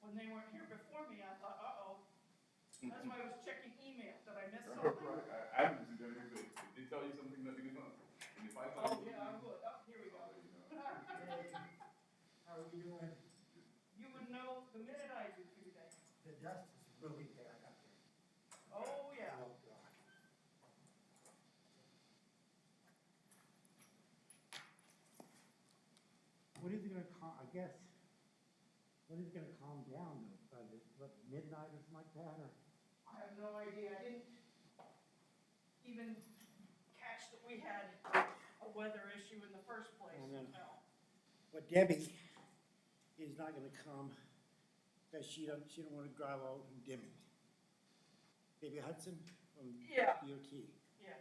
when they weren't here before me, I thought, uh-oh. That's why I was checking email. Did I miss something? Right, I haven't seen anything. If they tell you something that they don't, and if I tell Oh, you. yeah, I would. Oh, here we go. I'll let you know. How are you doing? You would know the minute I do, Tuesday. The dust is really bad up there. Oh, yeah. Oh, God. When is it gonna calm, I guess, when is it gonna calm down though? By the, what, midnight or something like that, or? I have no idea. I didn't even catch that we had a weather issue in the first place. I know. No. But Debbie is not gonna come, because she don't wanna drive all from Deming. Debbie Hudson from Yeah. DOT. Yeah.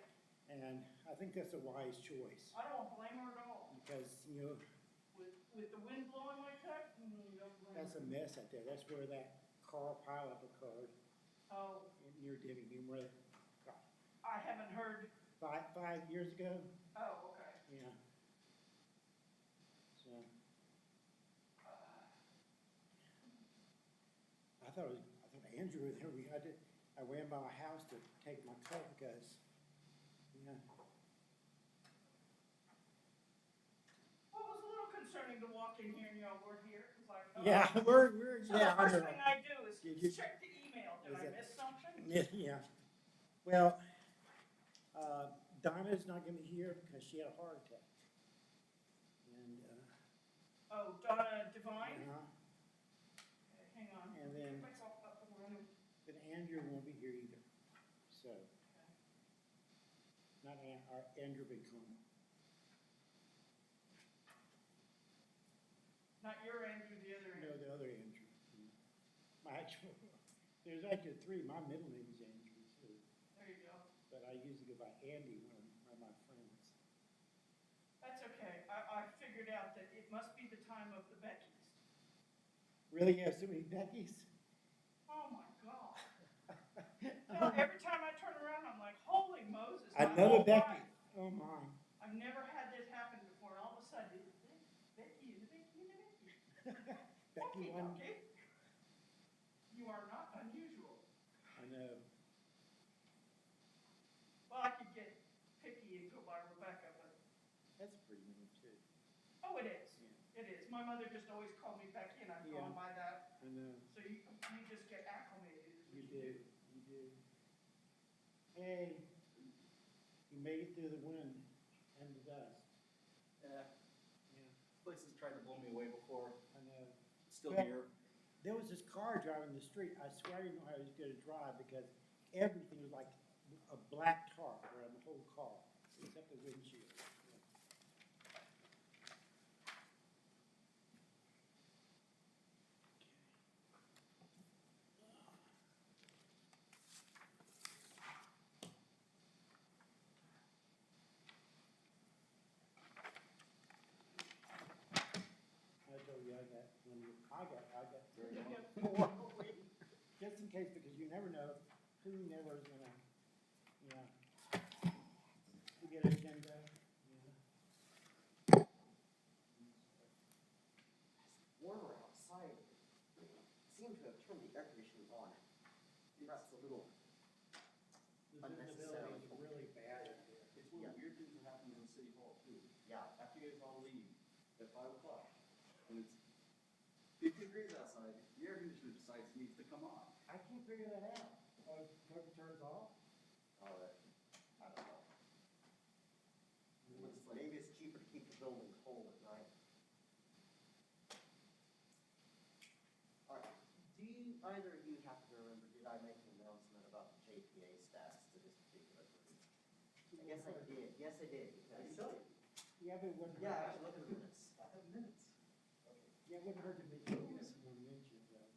And I think that's a wise choice, I don't blame her at all. because, you know, With the wind blowing like that, you don't blame that's her. a mess out there. That's where that car pileup occurred Oh, near Deming, where, I haven't heard. 5 years ago. Oh, okay. Yeah. So. I thought Andrew was there. I ran by my house to take my truck because, yeah. Well, it was a little concerning to walk in here and y'all were here, cause I thought. Yeah, we're, So yeah, the I first know. thing I do is Did you- check the email. Did Is I it- miss something? Yeah. Well, Donna's not gonna be here because she had a heart attack. And, Oh, Donna Devine? uh-huh. Okay, hang on. And then- Get myself up and running. But Andrew won't be here either. So, Okay. not Andrew been coming. Not your Andrew, the other No, Andrew. the other Andrew. My actual, there's actually three. My middle name is Andrew too. There you go. But I usually go by Andy when I'm my friends. That's okay. I figured out that it must be the time of the Beckys. Really, you have so many Beckys? Oh, my God. No, every time I turn around, I'm like, holy Moses. my Another whole Becky. life. Oh, my. I've never had this happen before, and all of a sudden, it's Becky and Becky and Becky. Becky one. Okay. You are not unusual. I know. Well, I could get picky and go by Rebecca, but, That's a pretty name too. oh, it is. Yeah. It is. My mother just always called me Becky, and I've Yeah. gone by that. I know. So you just get acclimated. is what You do. You do. Hey, you made it through the wind and the dust. Yeah, Yeah, places tried to blow me away before, I know. still Well- here. There was this car driving the street. I swear I didn't know how he was going to drive because everything was like a black tarp around the whole car, except the windshield. I told you I got four. Just in case, because you never know who never is gonna, you know, we get an agenda, you know. Warmer outside. Seem to have turned the air conditioning on. Perhaps a little. The visibility is really bad out there. It's one of the weird things that happens in City Hall too. Yeah. After you guys all leave at 5 o'clock, and it's 50 degrees outside, the air conditioner decides it needs to come on. I can't figure that out. Oh, never turns off? Oh, that, I don't know. Maybe it's cheaper to keep the building cold at night. All right. Do you, either of you happen to remember, did I make an announcement about the JPA status to this particular group? I guess I did. Yes, I did. Because Yeah, but it wouldn't yeah, hurt. actually, look at the minutes. I have minutes. Yeah, it wouldn't hurt to mention this one mention, though.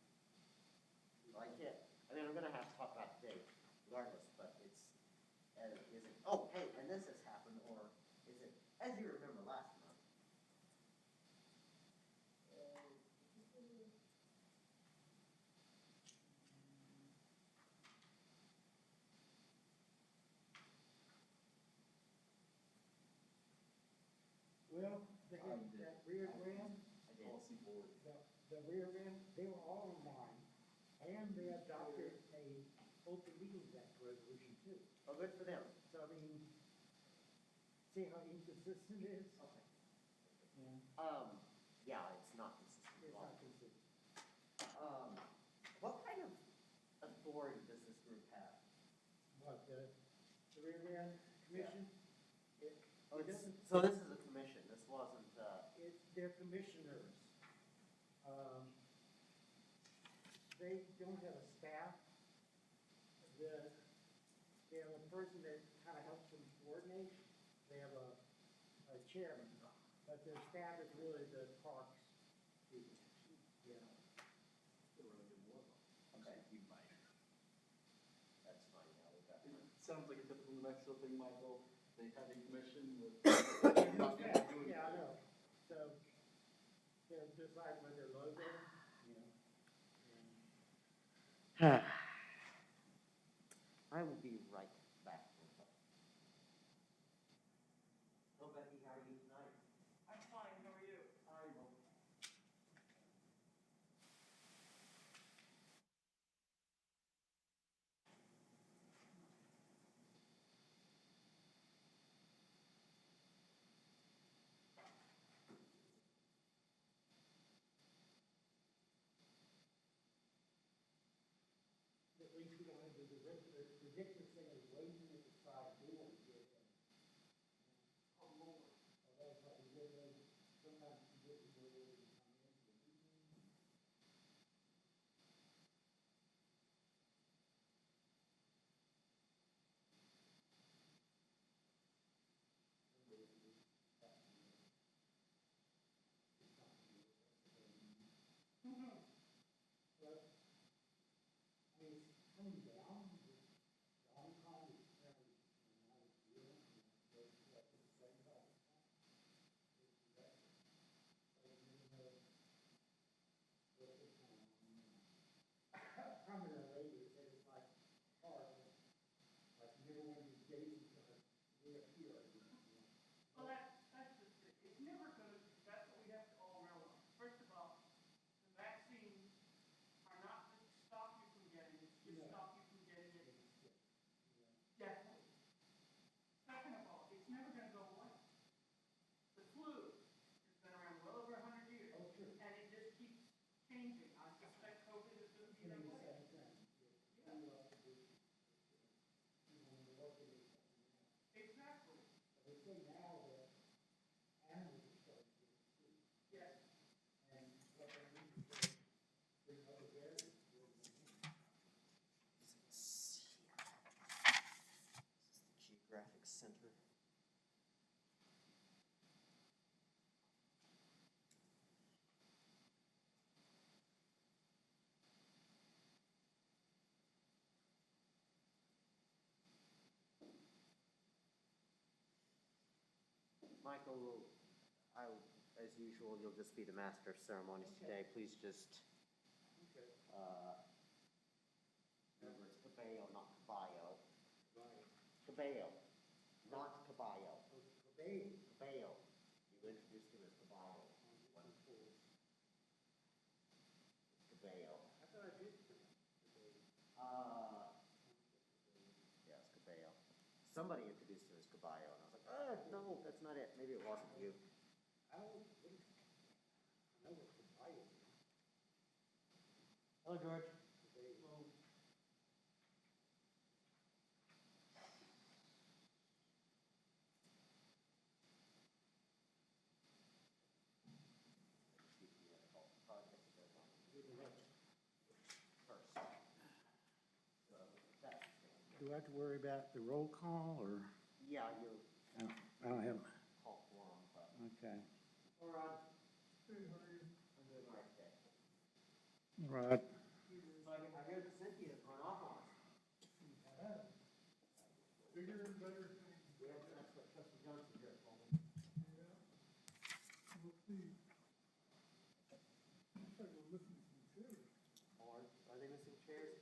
I can't, I mean, I'm gonna have to talk about the date regardless, but it's, is it, oh, hey, and this has happened, or is it, as you remember last month? Well, that rear grand, I did. Policy board. the rear end, they were all in line. And they adopted a open meetings act resolution too. Oh, good for them. So I mean, see how inconsistent it is? Okay. Yeah, Yeah, it's not consistent it's at all. not consistent. What kind of authority does this group have? What, the Rear End Commission? Oh, It doesn't, so this is a commission, this wasn't, they're commissioners. They don't have a staff. They have a person that kind of helps them coordinate. They have a chairman, but their staff is really the parks people. Yeah. okay. That's fine, yeah, we got It it. sounds like a typical New Mexico thing, Michael. They have a commission with. not Yeah, doing yeah, I it. know. So they'll decide with their logo, you know. I will be right back. Hello, Becky, how are you tonight? I'm fine, how are you? I'm okay. At least we don't have the ridiculous thing of waiting at the side door to get in. Oh, Lord. Although, but we live in, sometimes you get people who come into the meeting. But, I mean, it's coming down, the Omicron is never, not a deal, but it's like the same time. So you never know what is going on. Permanent lady said it's like hard, like you never want these days to reappear. Well, that's just it. It's never gonna, that's what we have to all realize. First of all, the vaccines are not to stop you from getting it, it's just stop you from getting it definitely. Second of all, it's never gonna go away. The flu has been around well over 100 years. Oh, sure. And it just keeps changing. I suspect COVID is gonna be that way. Exactly. They say now that animals are starting to get sick, Yes. and what they need to do is bring other variants. This is the geographic center. Michael, as usual, you'll just be the master of ceremonies today. Please just, remember it's Cabello, not Caballo. Cabello, not Caballo. Cabello. You introduced him as Caballo. Cabello. I thought I did. Yes, Cabello. Somebody introduced him as Caballo, and I was like, no, that's not it. Maybe it wasn't you. I don't think, I know what the Bible is. Hello, George. Do I have to worry about the roll call, or? Yeah, you I don't have, call Quorum, but. okay. All right. I'm doing all right today. Right. I hear that Cynthia's run off on us. Bigger and better things. Yeah, that's what Trustee Johnson here told me. Yeah. We'll see. Looks like we're missing some chairs. Are they missing chairs?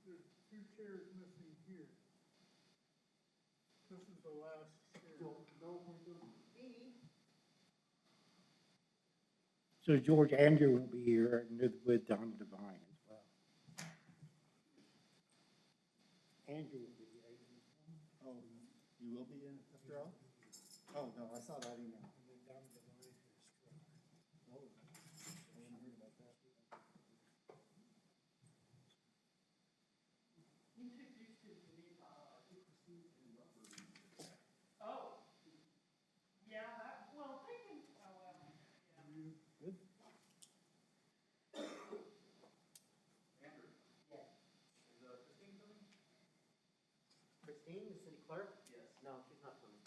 There's 2 chairs missing here. This is the last chair. So George Andrew will be here and with Donna Devine as well. Andrew will be here. Oh, you will be in after all? Oh, no, I saw that email. And then down the line here is truck. Oh, I hadn't heard about that. Introduced him to me, oh, yeah, that, well, they can, oh, well, yeah. Good. Andrew, Yeah. is Christine coming? Christine, the city clerk? Yes. No, she's not coming.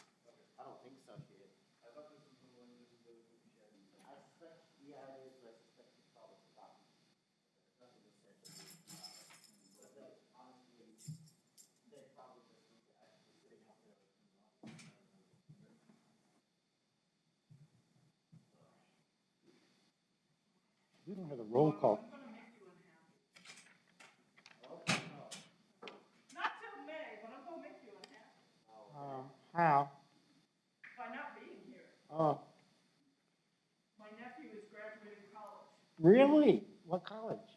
I don't think so, she is. I thought this was the one, this is the cookie shed. I suspect, yeah, it is, but I suspect she's probably forgotten. Nothing was said to me. But honestly, they probably just look at actually sitting out there. We don't have a roll call. I'm gonna make you unhappy. Okay, no. Not till May, but I'm gonna make you unhappy How? by not being here. My nephew is graduating college. Really? What college?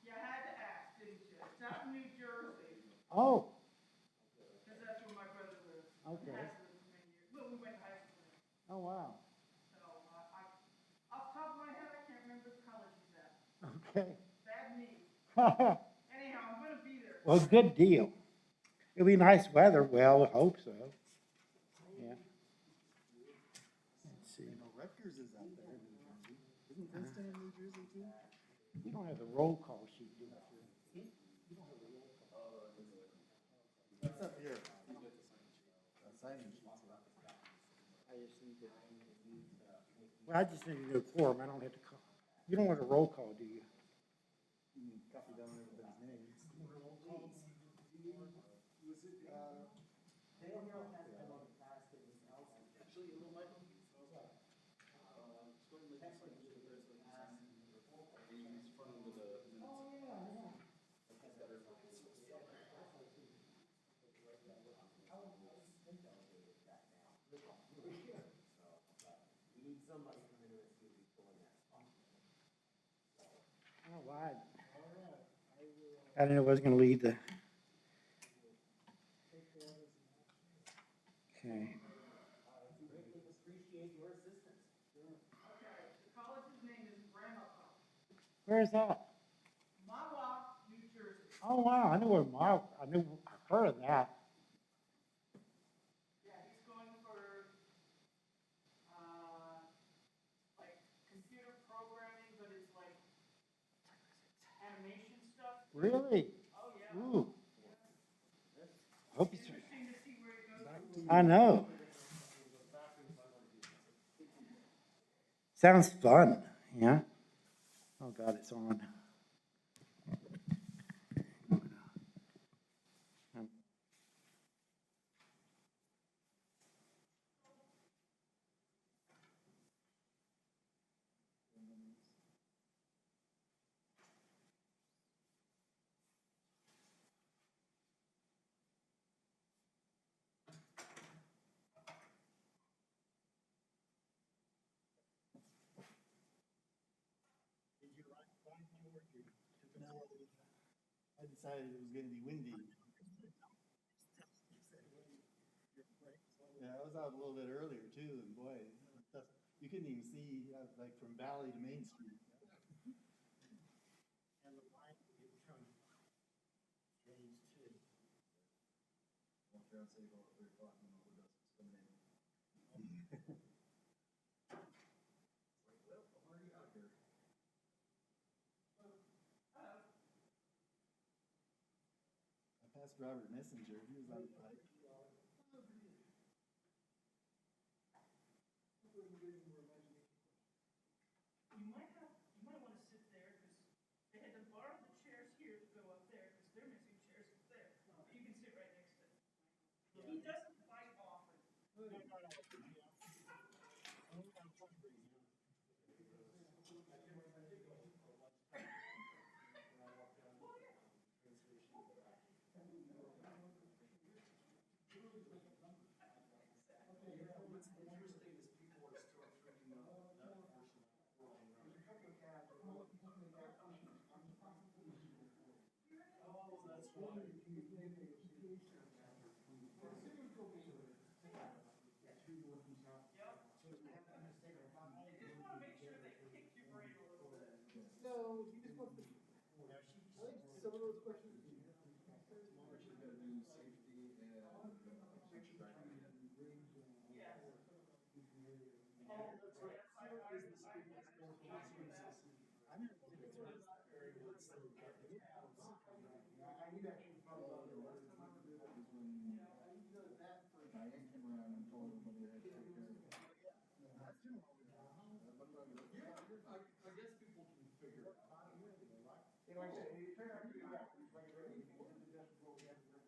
You had to ask, didn't you? It's out in New Jersey, Oh, because that's where my brother lives. Okay. Has lived for many years. Well, we went to high school together. oh, wow. So, off the top of my head, I can't remember the college he's at. Okay. Bad me. Well, Anyhow, I'm gonna be there. good deal. It'll be nice weather. Well, I hope so. Yeah. Let's see. You know, Rutgers is out there in New Jersey. Isn't Princeton in New Jersey too? You don't have the roll call sheet, do you? You don't have the roll call. It's up here. Signing sheet. I just need to, Well, I just need to do a quorum. I don't have to call. You don't want a roll call, do you? You can copy down everybody's names. Daniel has been on the task of his house. Actually, a little Michael. Just go and let you sign it. He's front with the minutes. Oh, yeah. We need somebody coming in and see if we pull in that spot. Oh, wow. I didn't know I was going to lead the. Okay. Greatly appreciate your assistance. Okay, the college's name is Ramapo. Where's that? Mawa, New Jersey. Oh, wow. I knew I've heard of that. Yeah, he's going for, like, computer programming, but it's like animation stuff. Really? Oh, yeah. Ooh. Hope he's. Interesting to see where it goes. I know. Sounds fun. Yeah. Oh, God, it's on. No, I decided it was gonna be windy. Yeah, I was out a little bit earlier too, and boy, you couldn't even see, like from Valley to Main Street. And the line will become changed too. Walk around City Hall at 3 o'clock and all the dust is coming in. Well, I'm already out here. I passed Robert Messenger, he was on the bike. You might want to sit there, because they had to borrow the chairs here to go up there, because they're missing chairs up there. You can sit right next to him. He doesn't bite often. They just wanna make sure they kick your brain a little bit. No, he just wants to. I think some of those questions. Tomorrow she's gonna do safety and section driving. Yes. Oh, that's right. I need actually probably. The last time I ever did it was when Diane came around and told everybody they had to take care of it. I guess people can figure it out. Like I said, it turned out to be, yeah, like I said,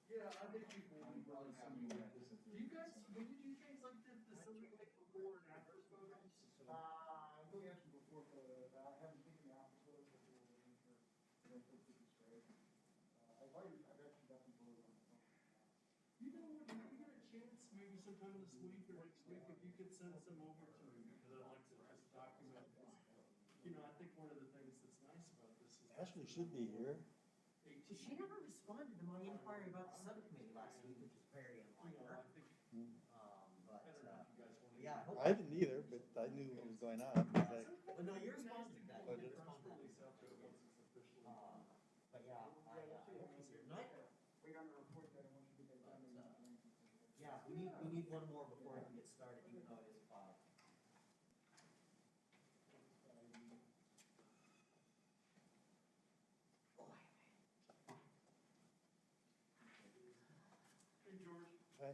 Yeah, I think people will be really happy with that. Do you guys, when you do things like this, does somebody like before and after photos? I'm going to ask you before, but I haven't taken the office photos before, waiting for, to put this straight. I've actually got some photos on the phone. You know what, if you get a chance, maybe sometime this week or next week, if you could send some over to me, because I'd like to just document this. You know, I think one of the things that's nice about this is. Ashley should be here. She never responded to my inquiry about the subcommittee last week, which is very unlike her. Yeah, I hope. I didn't either, but I knew what was going on. But no, you responded to that. You responded to that. But yeah, I hope she's here tonight. Wait on the report that I want you to get that done. Yeah, we need one more before we can get started, even though it is 5. Hey, George, Hi.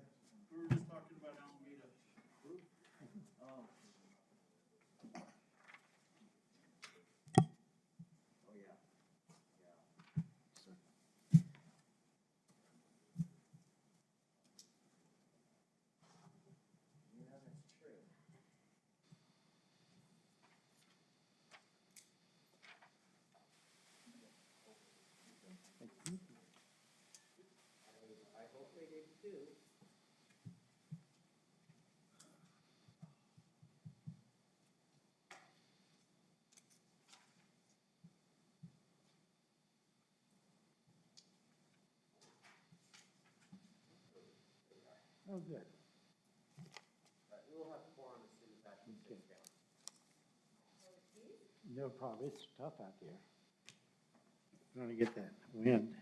we were just talking about Alameda. Oh. Oh, yeah. Yeah, that's true. I hope they did too. Oh, good. We will have quorum as soon as that gets down. No problem, it's tough out there. Trying to get that wind.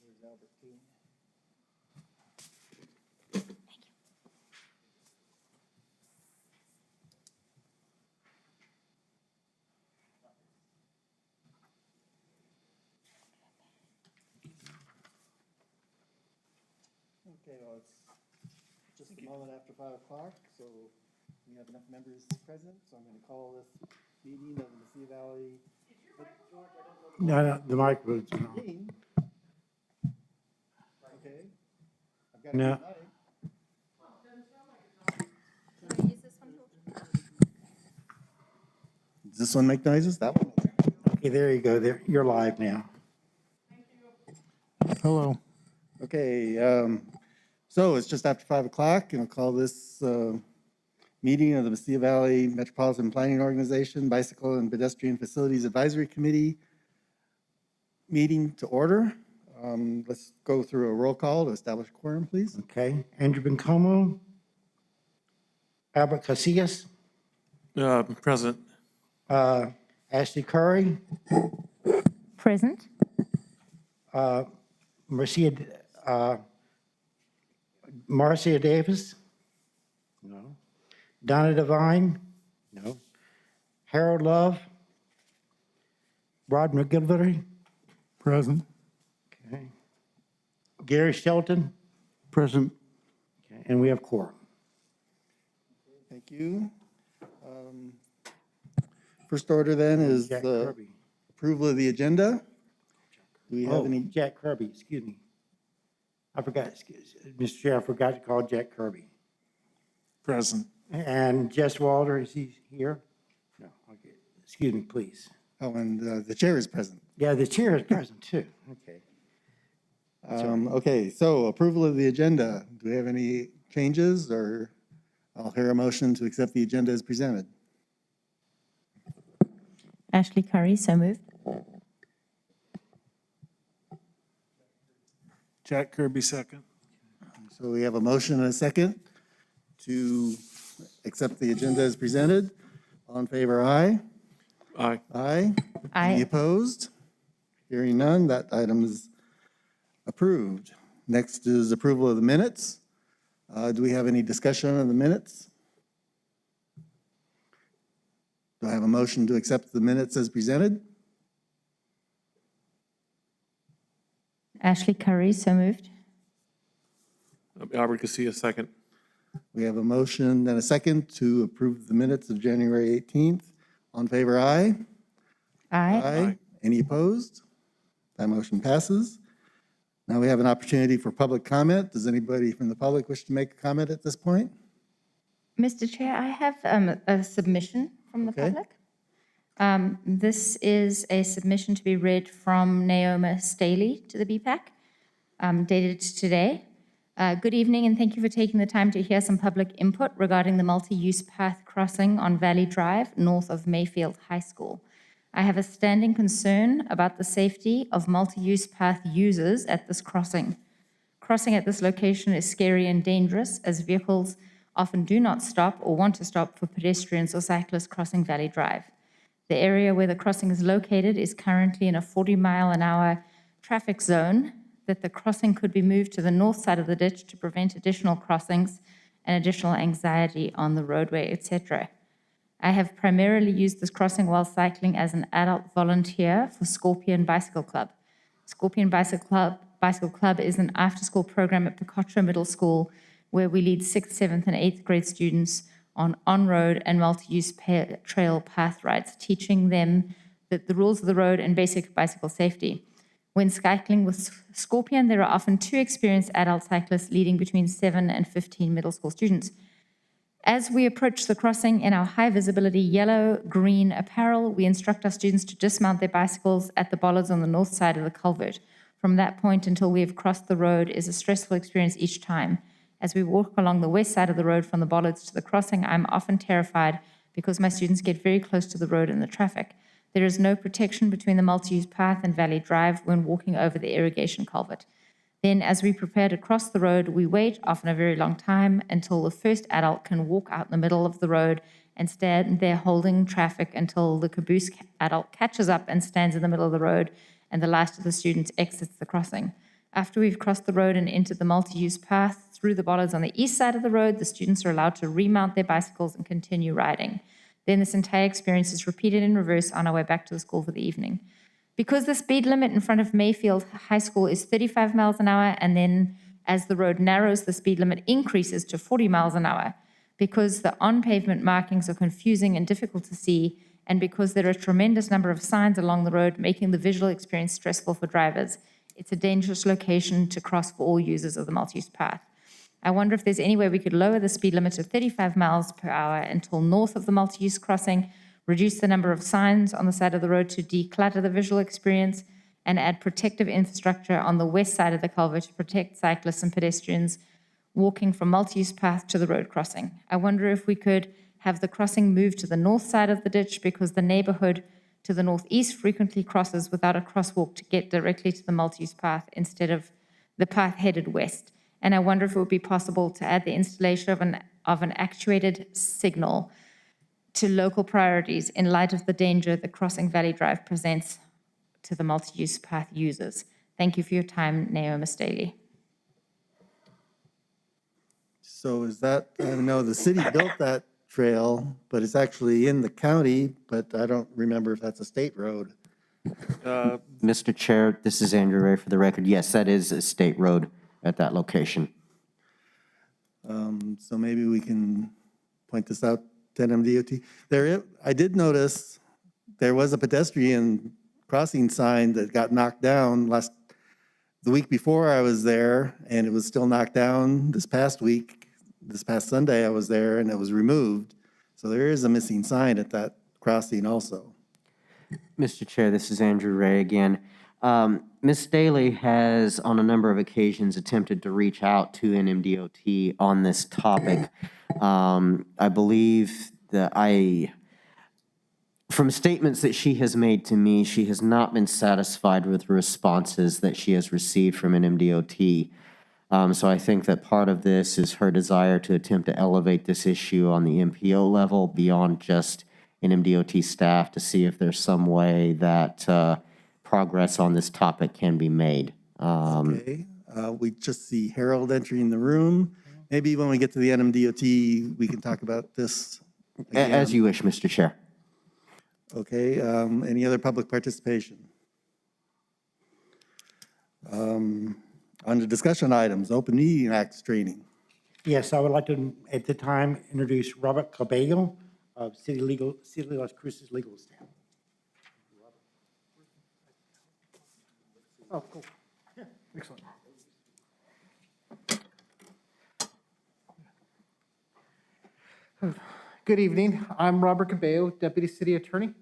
There's Albertine. Okay, well, it's just a moment after 5 o'clock, so we have enough members present, so I'm gonna call this meeting of the Mesilla Valley. No, the microphone's on. Meeting. Okay. I've got No. it tonight. Can I use this one too? Does this one make noises? That one? Okay, there you go, there, you're live now. Hello. Okay, so it's just after 5 o'clock, and I'll call this meeting of the Mesilla Valley Metropolitan Planning Organization Bicycle and Pedestrian Facilities Advisory Committee meeting to order. Let's go through a roll call to establish quorum, please. Okay, Andrew Bencomo. Albert Casillas. Present. Ashley Curry. Present. Marcia Davis? No. Donna Devine? No. Harold Love? Rod McGilvery? Present. Okay. Gary Shelton? Present. Okay, and we have quorum. Thank you. First order then is Jack the Kirby. approval of the agenda. Do we have Oh, any? Jack Kirby, excuse me. I forgot, Mr. Chair, I forgot to call Jack Kirby. Present. And Jess Walter, is he here? No, okay, excuse me, please. Oh, and the chair is present. Yeah, the chair is present too, okay. Okay, so approval of the agenda. Do we have any changes, or I'll hear a motion to accept the agenda as presented. Ashley Curry, so moved. Jack Kirby, second. So we have a motion and a second to accept the agenda as presented. All in favor, aye. Aye. Aye. Any Aye. opposed? Hearing none, that item is approved. Next is approval of the minutes. Do we have any discussion on the minutes? Do I have a motion to accept the minutes as presented? Ashley Curry, so moved. Albert Casilla, second. We have a motion and a second to approve the minutes of January 18th. All in favor, aye. Aye. Any opposed? That motion passes. Now we have an opportunity for public comment. Does anybody from the public wish to make a comment at this point? Mr. Chair, I have a submission from the Okay. public. This is a submission to be read from Naomi Staley to the BPAC, dated today. Good evening, and thank you for taking the time to hear some public input regarding the multi-use path crossing on Valley Drive, north of Mayfield High School. I have a standing concern about the safety of multi-use path users at this crossing. Crossing at this location is scary and dangerous, as vehicles often do not stop or want to stop for pedestrians or cyclists crossing Valley Drive. The area where the crossing is located is currently in a 40-mile-an-hour traffic zone, that the crossing could be moved to the north side of the ditch to prevent additional crossings and additional anxiety on the roadway, etc. I have primarily used this crossing while cycling as an adult volunteer for Scorpion Bicycle Club. Scorpion Bicycle Club is an after-school program at Picotro Middle School where we lead 6th, 7th, and 8th grade students on-road and multi-use trail path rides, teaching them the rules of the road and basic bicycle safety. When cycling with Scorpion, there are often 2 experienced adult cyclists leading between 7 and 15 middle school students. As we approach the crossing in our high-visibility yellow-green apparel, we instruct our students to dismount their bicycles at the bollards on the north side of the culvert. From that point until we have crossed the road is a stressful experience each time. As we walk along the west side of the road from the bollards to the crossing, I'm often terrified because my students get very close to the road and the traffic. There is no protection between the multi-use path and Valley Drive when walking over the irrigation culvert. Then, as we prepare to cross the road, we wait, often a very long time, until the first adult can walk out in the middle of the road and stand there holding traffic until the caboose adult catches up and stands in the middle of the road, and the last of the students exits the crossing. After we've crossed the road and entered the multi-use path through the bollards on the east side of the road, the students are allowed to remount their bicycles and continue riding. Then this entire experience is repeated in reverse on our way back to the school for the evening. Because the speed limit in front of Mayfield High School is 35 miles an hour, and then as the road narrows, the speed limit increases to 40 miles an hour. Because the on-pavement markings are confusing and difficult to see, and because there are a tremendous number of signs along the road, making the visual experience stressful for drivers, it's a dangerous location to cross for all users of the multi-use path. I wonder if there's any way we could lower the speed limit to 35 miles per hour until north of the multi-use crossing, reduce the number of signs on the side of the road to declutter the visual experience, and add protective infrastructure on the west side of the culvert to protect cyclists and pedestrians walking from multi-use path to the road crossing. I wonder if we could have the crossing moved to the north side of the ditch because the neighborhood to the northeast frequently crosses without a crosswalk to get directly to the multi-use path instead of the path headed west. And I wonder if it would be possible to add the installation of an actuated signal to local priorities in light of the danger that crossing Valley Drive presents to the multi-use path users. Thank you for your time, Naomi Staley. So is that, I know the city built that trail, but it's actually in the county, but I don't remember if that's a state road. Mr. Chair, this is Andrew Ray for the record. Yes, that is a state road at that location. So maybe we can point this out to NMDOT. I did notice there was a pedestrian crossing sign that got knocked down the week before I was there, and it was still knocked down this past week. This past Sunday I was there, and it was removed. So there is a missing sign at that crossing also. Mr. Chair, this is Andrew Ray again. Ms. Staley has, on a number of occasions, attempted to reach out to NMDOT on this topic. I believe that from statements that she has made to me, she has not been satisfied with the responses that she has received from NMDOT. So I think that part of this is her desire to attempt to elevate this issue on the MPO level beyond just NMDOT staff to see if there's some way that progress on this topic can be made. Okay, we just see Harold entering the room. Maybe when we get to the NMDOT, we can talk about this again. As you wish, Mr. Chair. Okay, any other public participation? On the discussion items, Open Meeting Act training. Yes, I would like to, at the time, introduce Robert Cabello of City Las Cruces Legal Staff. Oh, cool. Yeah, excellent. Good evening. I'm Robert Cabello, Deputy City Attorney,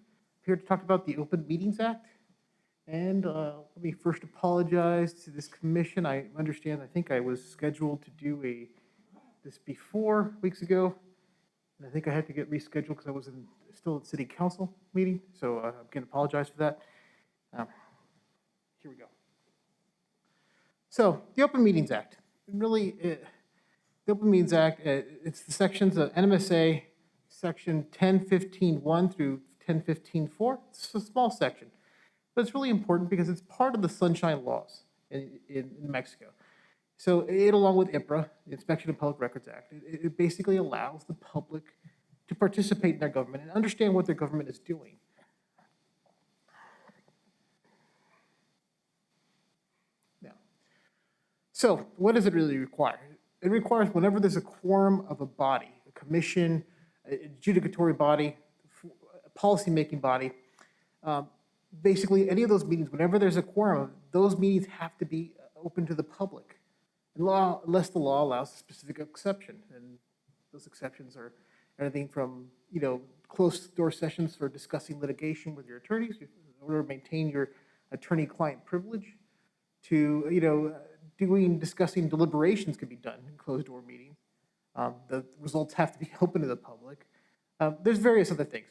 here to talk about the Open Meetings Act. And let me first apologize to this commission. I understand, I think I was scheduled to do this before weeks ago. And I think I had to get rescheduled because I was still at City Council meeting. So I'm going to apologize for that. Here we go. So the Open Meetings Act, really, the Open Meetings Act, it's the sections of NMSA section 1015.1 through 1015.4. It's a small section, but it's really important because it's part of the Sunshine Laws in Mexico. So it, along with IPRA, the Inspection of Public Records Act, it basically allows the public to participate in their government and understand what their government is doing. Now, so what does it really require? It requires whenever there's a quorum of a body, a commission, an adjudicatory body, a policy-making body, basically any of those meetings, whenever there's a quorum, those meetings have to be open to the public. Unless the law allows a specific exception, and those exceptions are anything from, closed-door sessions for discussing litigation with your attorneys in order to maintain your attorney-client privilege, to, discussing deliberations can be done in closed-door meetings. The results have to be open to the public. There's various other things.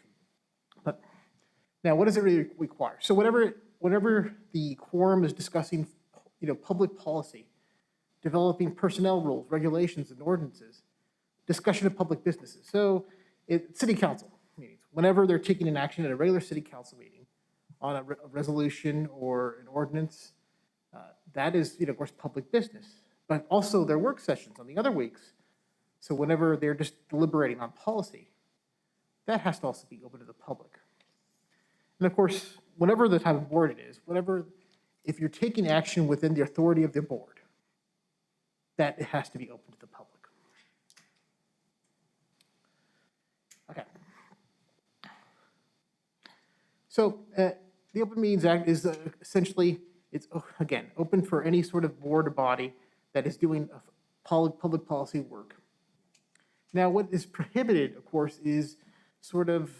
But now, what does it really require? So whenever the quorum is discussing, public policy, developing personnel rules, regulations, and ordinances, discussion of public businesses. So city council meetings, whenever they're taking an action at a regular city council meeting on a resolution or an ordinance, that is, of course, public business. But also their work sessions on the other weeks. So whenever they're just deliberating on policy, that has to also be open to the public. And of course, whatever the type of board it is, if you're taking action within the authority of the board, that it has to be open to the public. Okay. So the Open Meetings Act is essentially, it's, again, open for any sort of board or body that is doing public policy work. Now, what is prohibited, of course, is sort of,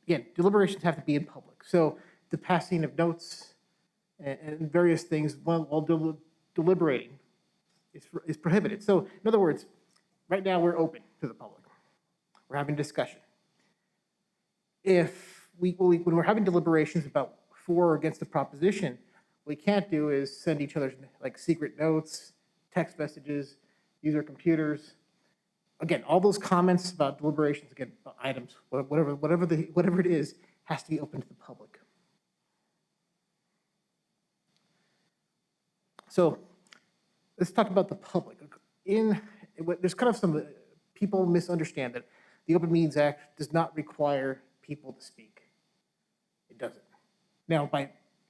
again, deliberations have to be in public. So the passing of notes and various things while deliberating is prohibited. So in other words, right now we're open to the public. We're having discussion. When we're having deliberations about for or against a proposition, what we can't do is send each other like secret notes, text messages, use our computers. Again, all those comments about deliberations, again, items, whatever it is, has to be open to the public. So let's talk about the public. There's kind of some people misunderstand that the Open Meetings Act does not require people to speak. It doesn't. Now,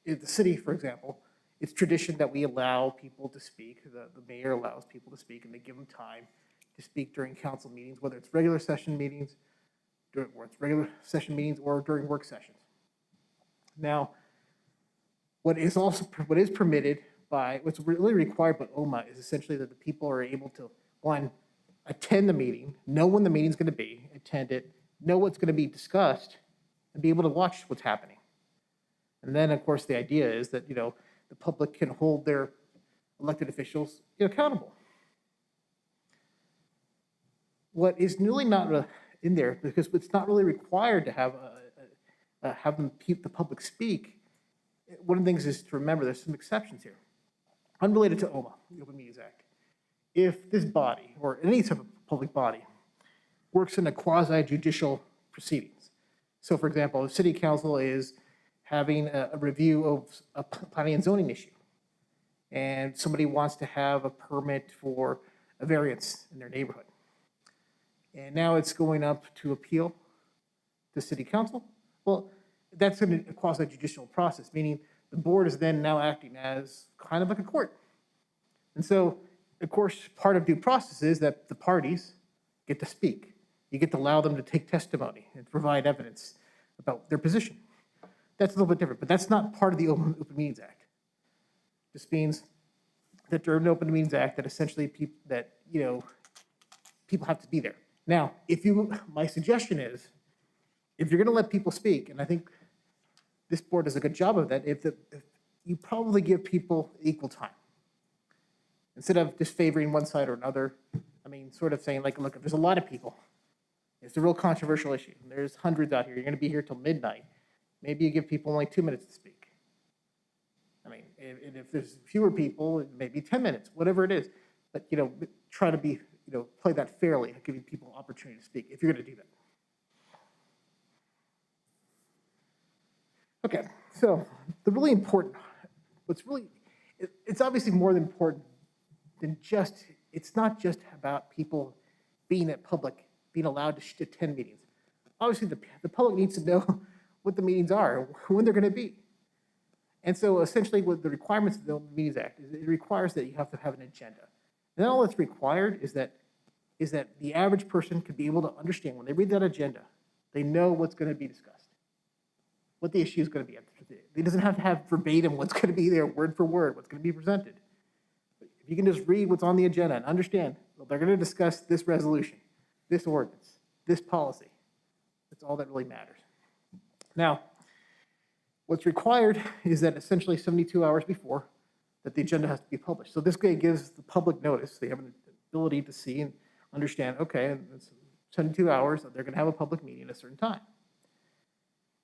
in the city, for example, it's tradition that we allow people to speak. The mayor allows people to speak, and they give them time to speak during council meetings, whether it's regular session meetings, or during work sessions. Now, what is permitted what's really required by OMA is essentially that the people are able to, one, attend the meeting, know when the meeting's going to be, attend it, know what's going to be discussed, and be able to watch what's happening. And then, of course, the idea is that, the public can hold their elected officials accountable. What is really not in there, because it's not really required to have them keep the public speak. One of the things is to remember there's some exceptions here. Unrelated to OMA, the Open Meetings Act. If this body, or any type of public body, works in a quasi-judicial proceedings. So for example, the city council is having a review of a planning and zoning issue, and somebody wants to have a permit for a variance in their neighborhood. And now it's going up to appeal to city council. Well, that's a quasi-judicial process, meaning the board is then now acting as kind of like a court. And so, of course, part of due process is that the parties get to speak. You get to allow them to take testimony and provide evidence about their position. That's a little bit different, but that's not part of the Open Meetings Act. This means that during the Open Meetings Act, that essentially people have to be there. Now, my suggestion is, if you're going to let people speak, and I think this board does a good job of that, if you probably give people equal time. Instead of just favoring one side or another, sort of saying like, look, if there's a lot of people, it's a real controversial issue, and there's hundreds out here, you're going to be here till midnight, maybe you give people only 2 minutes to speak. And if there's fewer people, maybe 10 minutes, whatever it is, but try to be, play that fairly, giving people opportunity to speak, if you're going to do that. Okay, so it's obviously more than important than it's not just about people being allowed to attend meetings. Obviously, the public needs to know what the meetings are, when they're going to be. And so essentially what the requirements of the Open Meetings Act is, it requires that you have to have an agenda. And all that's required is that the average person could be able to understand when they read that agenda, they know what's going to be discussed, what the issue is going to be. It doesn't have to have verbatim what's going to be there, word for word, what's going to be presented. But if you can just read what's on the agenda and understand, well, they're going to discuss this resolution, this ordinance, this policy. That's all that really matters. Now, what's required is that essentially 72 hours before that the agenda has to be published. So this way it gives the public notice. They have an ability to see and understand, okay, it's 72 hours, they're going to have a public meeting at a certain time.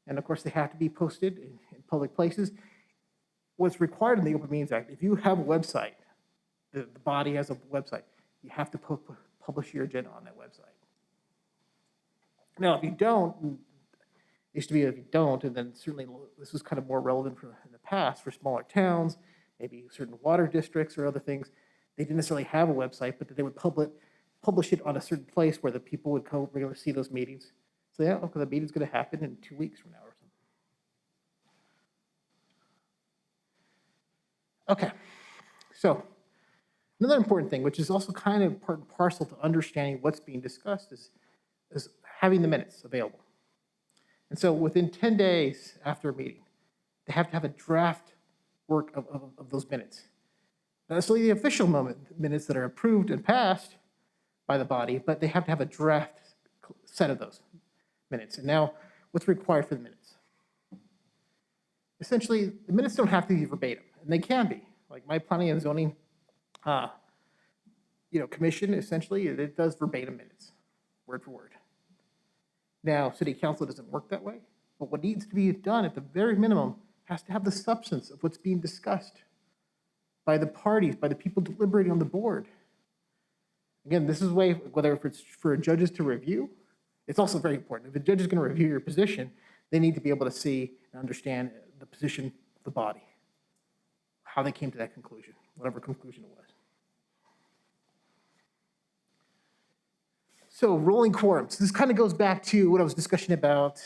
And of course, they have to be posted in public places. What's required in the Open Meetings Act, if you have a website, the body has a website, you have to publish your agenda on that website. Now, if you don't, it used to be if you don't, and then certainly this was kind of more relevant in the past for smaller towns, maybe certain water districts or other things, they didn't necessarily have a website, but they would publish it on a certain place where the people would come regularly see those meetings. So yeah, okay, the meeting's going to happen in 2 weeks from now or something. Okay, so another important thing, which is also kind of part and parcel to understanding what's being discussed, is having the minutes available. And so within 10 days after a meeting, they have to have a draft work of those minutes. Not necessarily the official minutes that are approved and passed by the body, but they have to have a draft set of those minutes. And now, what's required for the minutes? Essentially, the minutes don't have to be verbatim, and they can be. Like my planning and zoning commission, essentially, it does verbatim minutes, word for word. Now, city council doesn't work that way, but what needs to be done at the very minimum has to have the substance of what's being discussed by the parties, by the people deliberating on the board. Again, this is whether if it's for judges to review, it's also very important. If a judge is going to review your position, they need to be able to see and understand the position of the body, how they came to that conclusion, whatever conclusion it was. So rolling quorums. This kind of goes back to what I was discussing about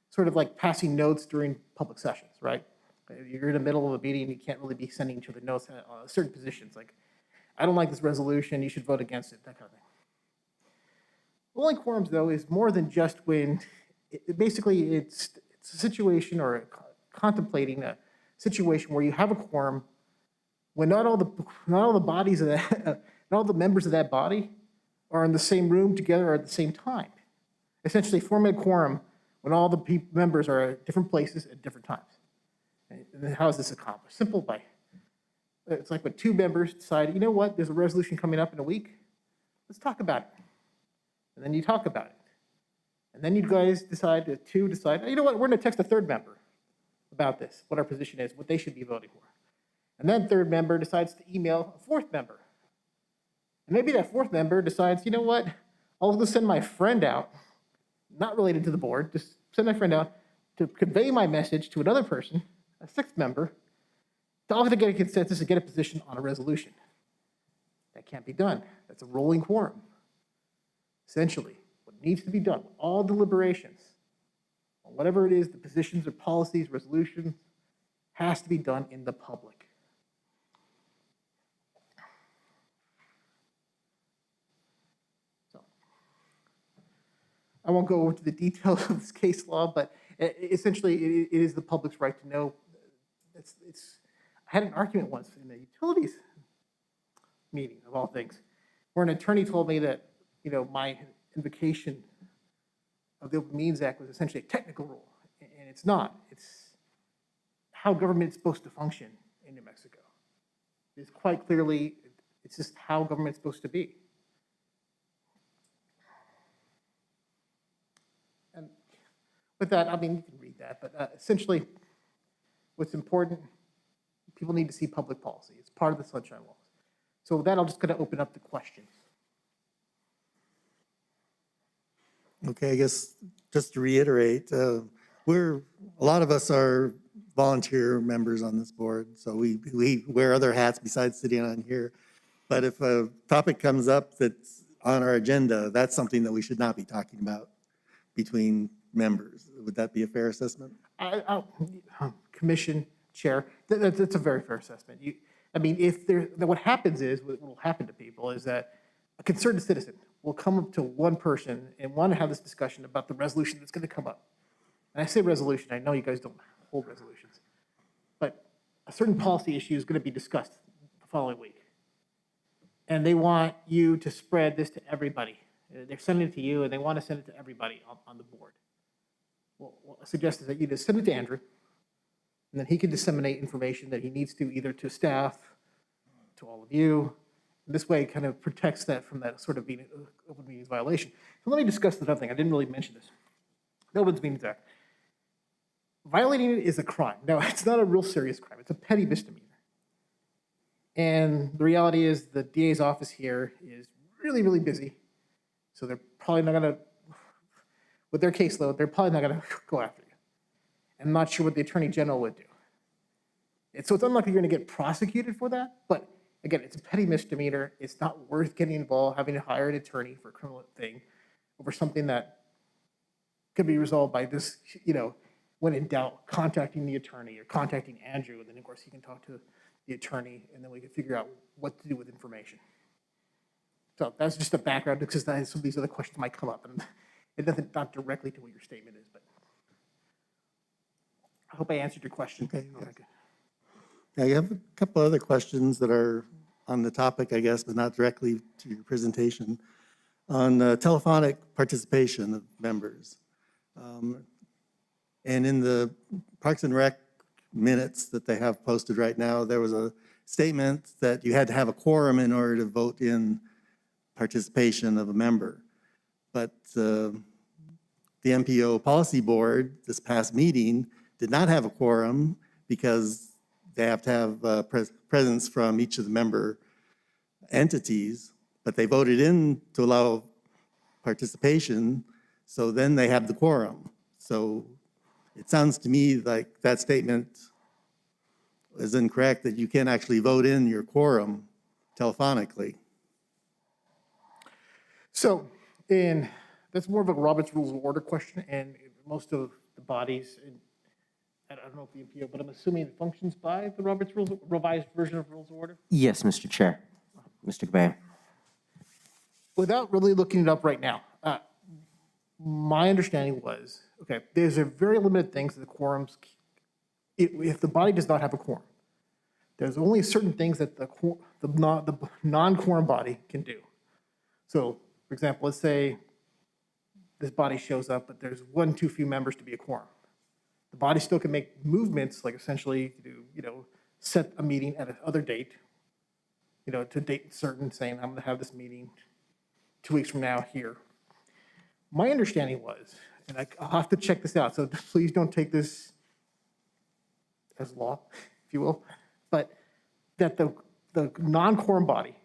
sort of like passing notes during public sessions, right? You're in the middle of a meeting, you can't really be sending each other notes on certain positions. Like, I don't like this resolution, you should vote against it, that kind of thing. Rolling quorums, though, is more than just when, basically it's a situation or contemplating a situation where you have a quorum when not all the bodies of that, not all the members of that body are in the same room together at the same time. Essentially, forming a quorum when all the members are at different places at different times. And then how is this accomplished? Simple by, it's like when two members decide, you know what, there's a resolution coming up in a week, let's talk about it. And then you talk about it. And then you guys decide, you know what, we're gonna text a third member about this, what our position is, what they should be voting for. And then third member decides to email a fourth member. And maybe that fourth member decides, you know what, I'll just send my friend out, not related to the board, just send my friend out to convey my message to another person, a sixth member, to all to get a consensus and get a position on a resolution. That can't be done. That's a rolling quorum. Essentially, what needs to be done, all deliberations, on whatever it is, the positions or policies, resolutions, has to be done in the public. So, I won't go over to the details of this case law, but essentially it is the public's right to know. I had an argument once in the utilities meeting, of all things, where an attorney told me that, you know, my invocation of the Open Meetings Act was essentially a technical rule, and it's not. It's how government is supposed to function in New Mexico. It's quite clearly, it's just how government's supposed to be. And with that, I mean, you can read that, but essentially, what's important, people need to see public policy. It's part of the Sunshine Laws. So with that, I'm just going to open up the questions. Okay, I guess just to reiterate, a lot of us are volunteer members on this board, so we wear other hats besides sitting on here. But if a topic comes up that's on our agenda, that's something that we should not be talking about between members. Would that be a fair assessment? Commission chair, that's a very fair assessment. I mean, what happens is, what will happen to people is that a concerned citizen will come up to one person and want to have this discussion about the resolution that's going to come up. And I say resolution, I know you guys don't hold resolutions, but a certain policy issue is going to be discussed the following week. And they want you to spread this to everybody. They're sending it to you and they want to send it to everybody on the board. Well, what I suggest is that you just send it to Andrew, and then he can disseminate information that he needs to, either to staff, to all of you. This way it kind of protects that from that sort of being open meetings violation. So let me discuss the other thing. I didn't really mention this. The Open Meetings Act. Violating it is a crime. Now, it's not a real serious crime. It's a petty misdemeanor. And the reality is the DA's office here is really, really busy. So they're probably not going to, with their caseload, they're probably not going to go after you. I'm not sure what the Attorney General would do. So it's unlikely you're going to get prosecuted for that, but again, it's a petty misdemeanor. It's not worth getting involved, having to hire an attorney for a criminal thing over something that could be resolved by this, you know, when in doubt, contacting the attorney or contacting Andrew, and then of course he can talk to the attorney, and then we can figure out what to do with information. So that's just a background, because some of these other questions might come up, and it doesn't, not directly to what your statement is, but I hope I answered your question. Okay. Yeah, I have a couple other questions that are on the topic, I guess, but not directly to your presentation. On telephonic participation of members. And in the Parks and Rec minutes that they have posted right now, there was a statement that you had to have a quorum in order to vote in participation of a member. But the MPO Policy Board, this past meeting, did not have a quorum because they have to have presence from each of the member entities, but they voted in to allow participation, so then they have the quorum. So it sounds to me like that statement is incorrect, that you can't actually vote in your quorum telephonically. So, that's more of a Robert's Rules of Order question, and most of the bodies, I don't know if the MPO, but I'm assuming it functions by the Robert's Rules, revised version of Rules of Order? Yes, Mr. Chair. Mr. Cabana. Without really looking it up right now, my understanding was, okay, there's a very limited things that the quorums, if the body does not have a quorum, there's only certain things that the non-quorum body can do. So, for example, let's say this body shows up, but there's one too few members to be a quorum. The body still can make movements, like essentially to, set a meeting at another date, to date certain, saying, I'm gonna have this meeting 2 weeks from now here. My understanding was, and I'll have to check this out, so please don't take this as law, if you will, but that the non-quorum body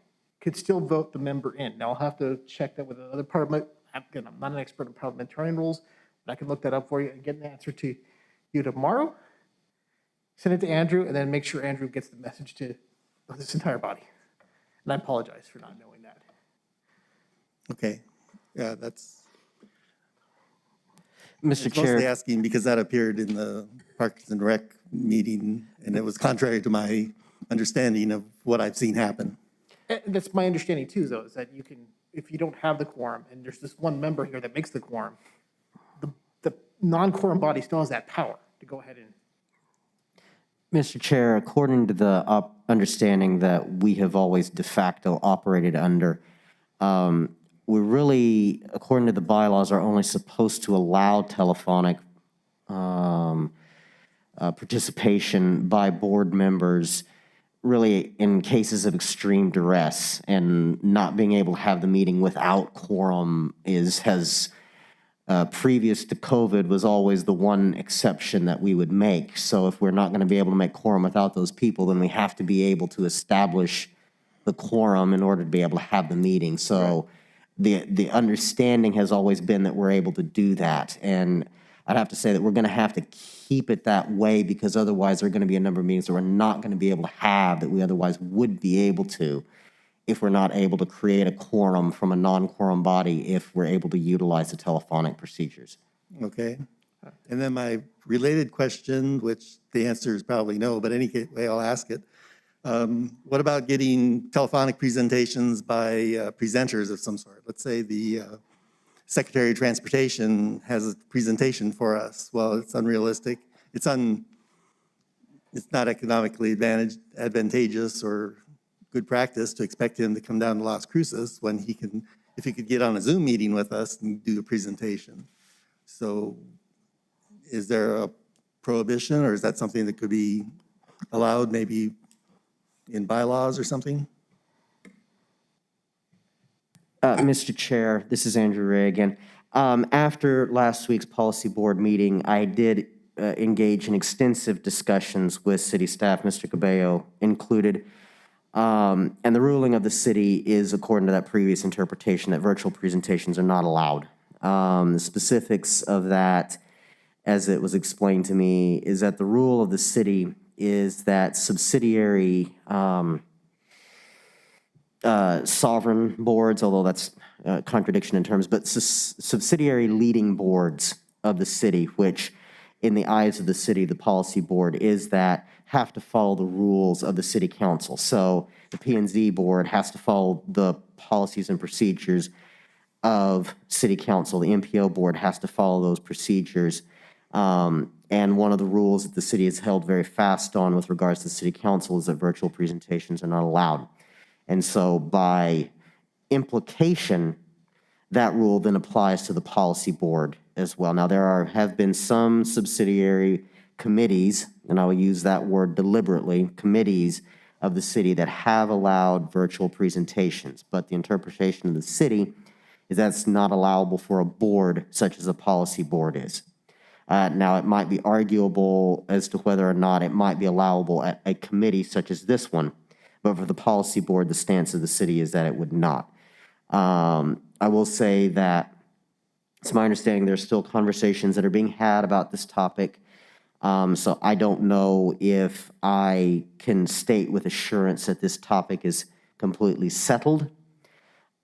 could still vote the member in. Now, I'll have to check that with another parliament. Again, I'm not an expert in parliamentarian rules, but I can look that up for you and get an answer to you tomorrow. Send it to Andrew, and then make sure Andrew gets the message to this entire body. And I apologize for not knowing that. Okay, yeah, that's. Mr. It's mostly Chair, asking because that appeared in the Parks and Rec meeting, and it was contrary to my understanding of what I've seen happen. And that's my understanding too, though, is that you can, if you don't have the quorum, and there's this one member here that makes the quorum, the non-quorum body still has that power to go ahead and. Mr. Chair, according to the understanding that we have always de facto operated under, we really, according to the bylaws, are only supposed to allow telephonic participation by board members really in cases of extreme duress, and not being able to have the meeting without quorum has previous to COVID was always the one exception that we would make. So if we're not going to be able to make quorum without those people, then we have to be able to establish the quorum in order to be able to have the meeting. So the understanding has always been that we're able to do that. And I'd have to say that we're going to have to keep it that way, because otherwise there are going to be a number of meetings that we're not going to be able to have that we otherwise would be able to, if we're not able to create a quorum from a non-quorum body, if we're able to utilize the telephonic procedures. Okay. And then my related question, which the answer is probably no, but anyway, I'll ask it. What about getting telephonic presentations by presenters of some sort? Let's say the Secretary of Transportation has a presentation for us. Well, it's unrealistic. It's not economically advantageous or good practice to expect him to come down to Las Cruces when if he could get on a Zoom meeting with us and do a presentation. So is there a prohibition, or is that something that could be allowed maybe in bylaws or something? Mr. Chair, this is Andrew Ray again. After last week's policy board meeting, I did engage in extensive discussions with city staff, Mr. Cabello included. And the ruling of the city is, according to that previous interpretation, that virtual presentations are not allowed. The specifics of that, as it was explained to me, is that the rule of the city is that subsidiary sovereign boards, although that's a contradiction in terms, but subsidiary leading boards of the city, which in the eyes of the city, the policy board is that have to follow the rules of the city council. So the P&Z board has to follow the policies and procedures of city council. The MPO board has to follow those procedures. And one of the rules that the city has held very fast on with regards to the city council is that virtual presentations are not allowed. And so by implication, that rule then applies to the policy board as well. Now, have been some subsidiary committees, and I will use that word deliberately, committees of the city that have allowed virtual presentations, but the interpretation of the city is that's not allowable for a board such as a policy board is. Now, it might be arguable as to whether or not it might be allowable at a committee such as this one, but for the policy board, the stance of the city is that it would not. I will say that it's my understanding there's still conversations that are being had about this topic. So I don't know if I can state with assurance that this topic is completely settled.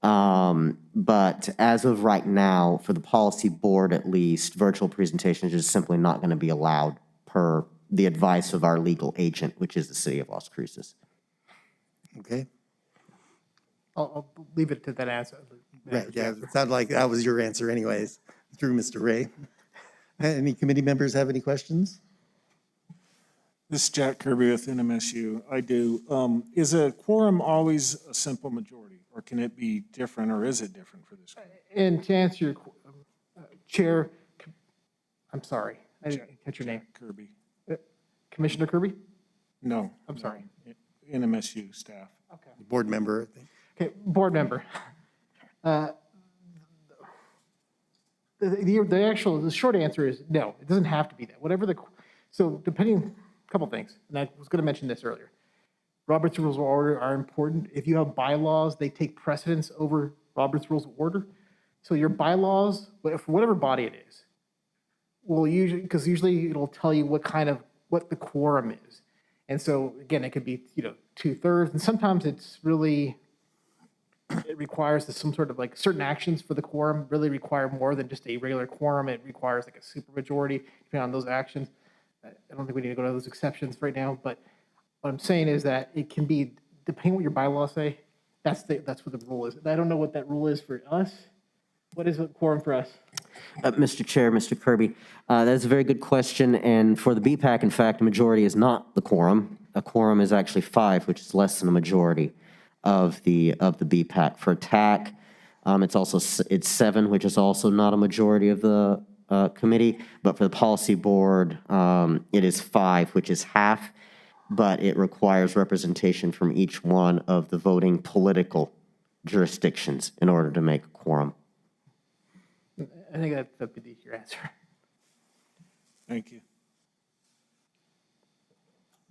But as of right now, for the policy board at least, virtual presentations are simply not going to be allowed per the advice of our legal agent, which is the city of Las Cruces. Okay. I'll leave it to that answer. Right, yeah, it sounded like that was your answer anyways, through Mr. Ray. Any committee members have any questions? This is Jack Kirby with NMSU. I do. Is a quorum always a simple majority, or can it be different, or is it different for this? And to answer your Chair, I'm sorry, I didn't catch your name. Jack Kirby. Commissioner Kirby? No. I'm sorry. no, NMSU staff. Okay. Board member, I think. Okay, board member. The short answer is no, it doesn't have to be that. So depending, a couple things, and I was going to mention this earlier. Robert's Rules of Order are important. If you have bylaws, they take precedence over Robert's Rules of Order. So your bylaws, for whatever body it is, will usually it'll tell you what the quorum is. And so again, it could be, 2/3, and sometimes it requires some sort of certain actions for the quorum really require more than just a regular quorum. It requires a supermajority depending on those actions. I don't think we need to go to those exceptions right now, but what I'm saying is that it can be, depending what your bylaws say, that's what the rule is. And I don't know what that rule is for us. What is a quorum for us? Mr. Chair, Mr. Kirby, that is a very good question, and for the BPAC, in fact, a majority is not the quorum. A quorum is actually 5, which is less than a majority of the BPAC. For TAC, it's 7, which is also not a majority of the committee, but for the policy board, it is 5, which is half, but it requires representation from each one of the voting political jurisdictions in order to make a quorum. I think that'd be your answer. Thank you.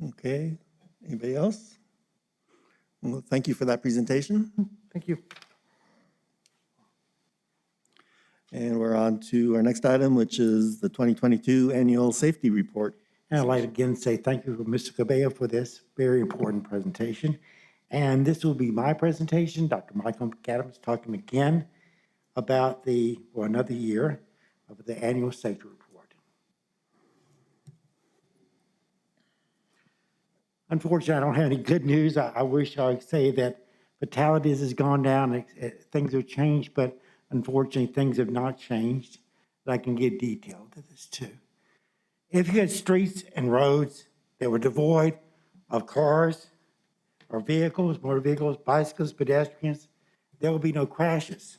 Okay, anybody else? Well, thank you for that presentation. Thank you. And we're on to our next item, which is the 2022 Annual Safety Report. And I'd like to again say thank you to Mr. Cabello for this very important presentation. And this will be my presentation. Dr. Michael McAdams talking again about another year of the Annual Safety Report. Unfortunately, I don't have any good news. I wish I could say that fatalities has gone down, things have changed, but unfortunately, things have not changed. I can give detail to this too. If you had streets and roads that were devoid of cars or vehicles, motor vehicles, bicycles, pedestrians, there will be no crashes.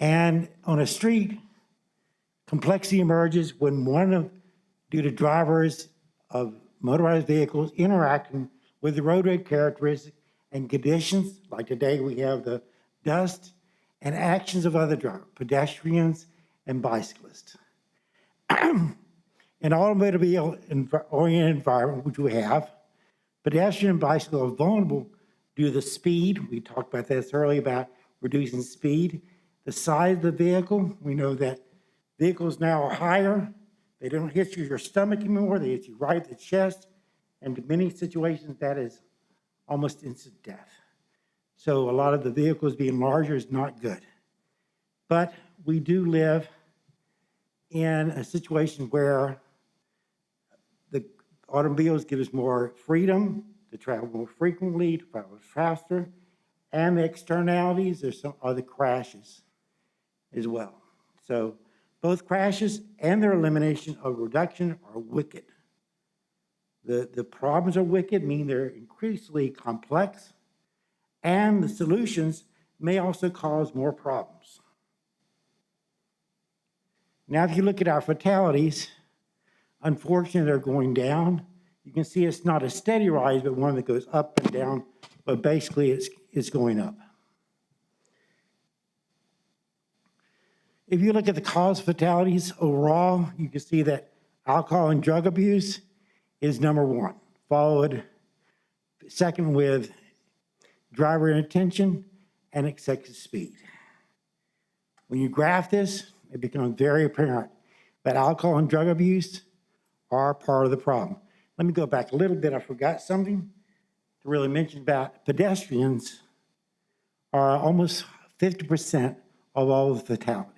And on a street, complexity emerges when due to drivers of motorized vehicles interacting with the roadway characteristics and conditions, like today we have the dust, and actions of other drivers, pedestrians and bicyclists. An automobile-oriented environment, which we have, pedestrian and bicycle are vulnerable due to the speed. We talked about this earlier about reducing speed. The size of the vehicle, we know that vehicles now are higher. They don't hit your stomach anymore. They hit you right at the chest. And in many situations, that is almost instant death. So a lot of the vehicles being larger is not good. But we do live in a situation where the automobiles give us more freedom to travel more frequently, to travel faster, and the externalities, there's some other crashes as well. So both crashes and their elimination or reduction are wicked. The problems are wicked, meaning they're increasingly complex, and the solutions may also cause more problems. Now, if you look at our fatalities, unfortunately, they're going down. You can see it's not a steady rise, but one that goes up and down, but basically it's going up. If you look at the cause of fatalities overall, you can see that alcohol and drug abuse is number 1, followed second with driver inattention and excessive speed. When you graph this, it becomes very apparent that alcohol and drug abuse are part of the problem. Let me go back a little bit. I forgot something to really mention about pedestrians are almost 50% of all the fatalities.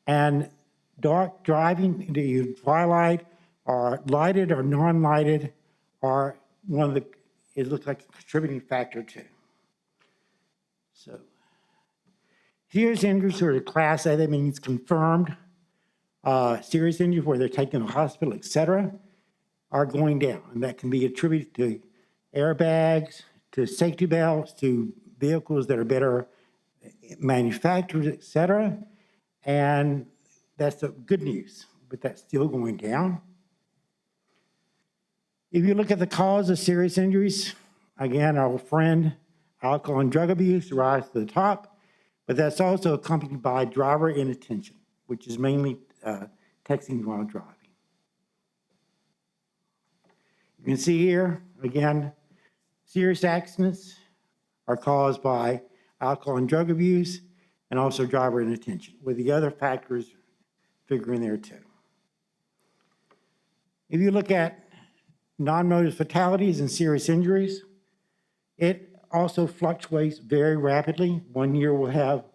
And dark driving into twilight or lighted or non-lighted are it looks like a contributing factor too. So serious injuries are class A, that means confirmed. Serious injuries where they're taken to the hospital, et cetera, are going down. And that can be attributed to airbags, to safety belts, to vehicles that are better manufactured, et cetera. And that's the good news, but that's still going down. If you look at the cause of serious injuries, again, our friend, alcohol and drug abuse rise to the top, but that's also accompanied by driver inattention, which is mainly texting while driving. You can see here, again, serious accidents are caused by alcohol and drug abuse and also driver inattention, with the other factors figuring there too. If you look at non-motor fatalities and serious injuries, it also fluctuates very rapidly. One year will have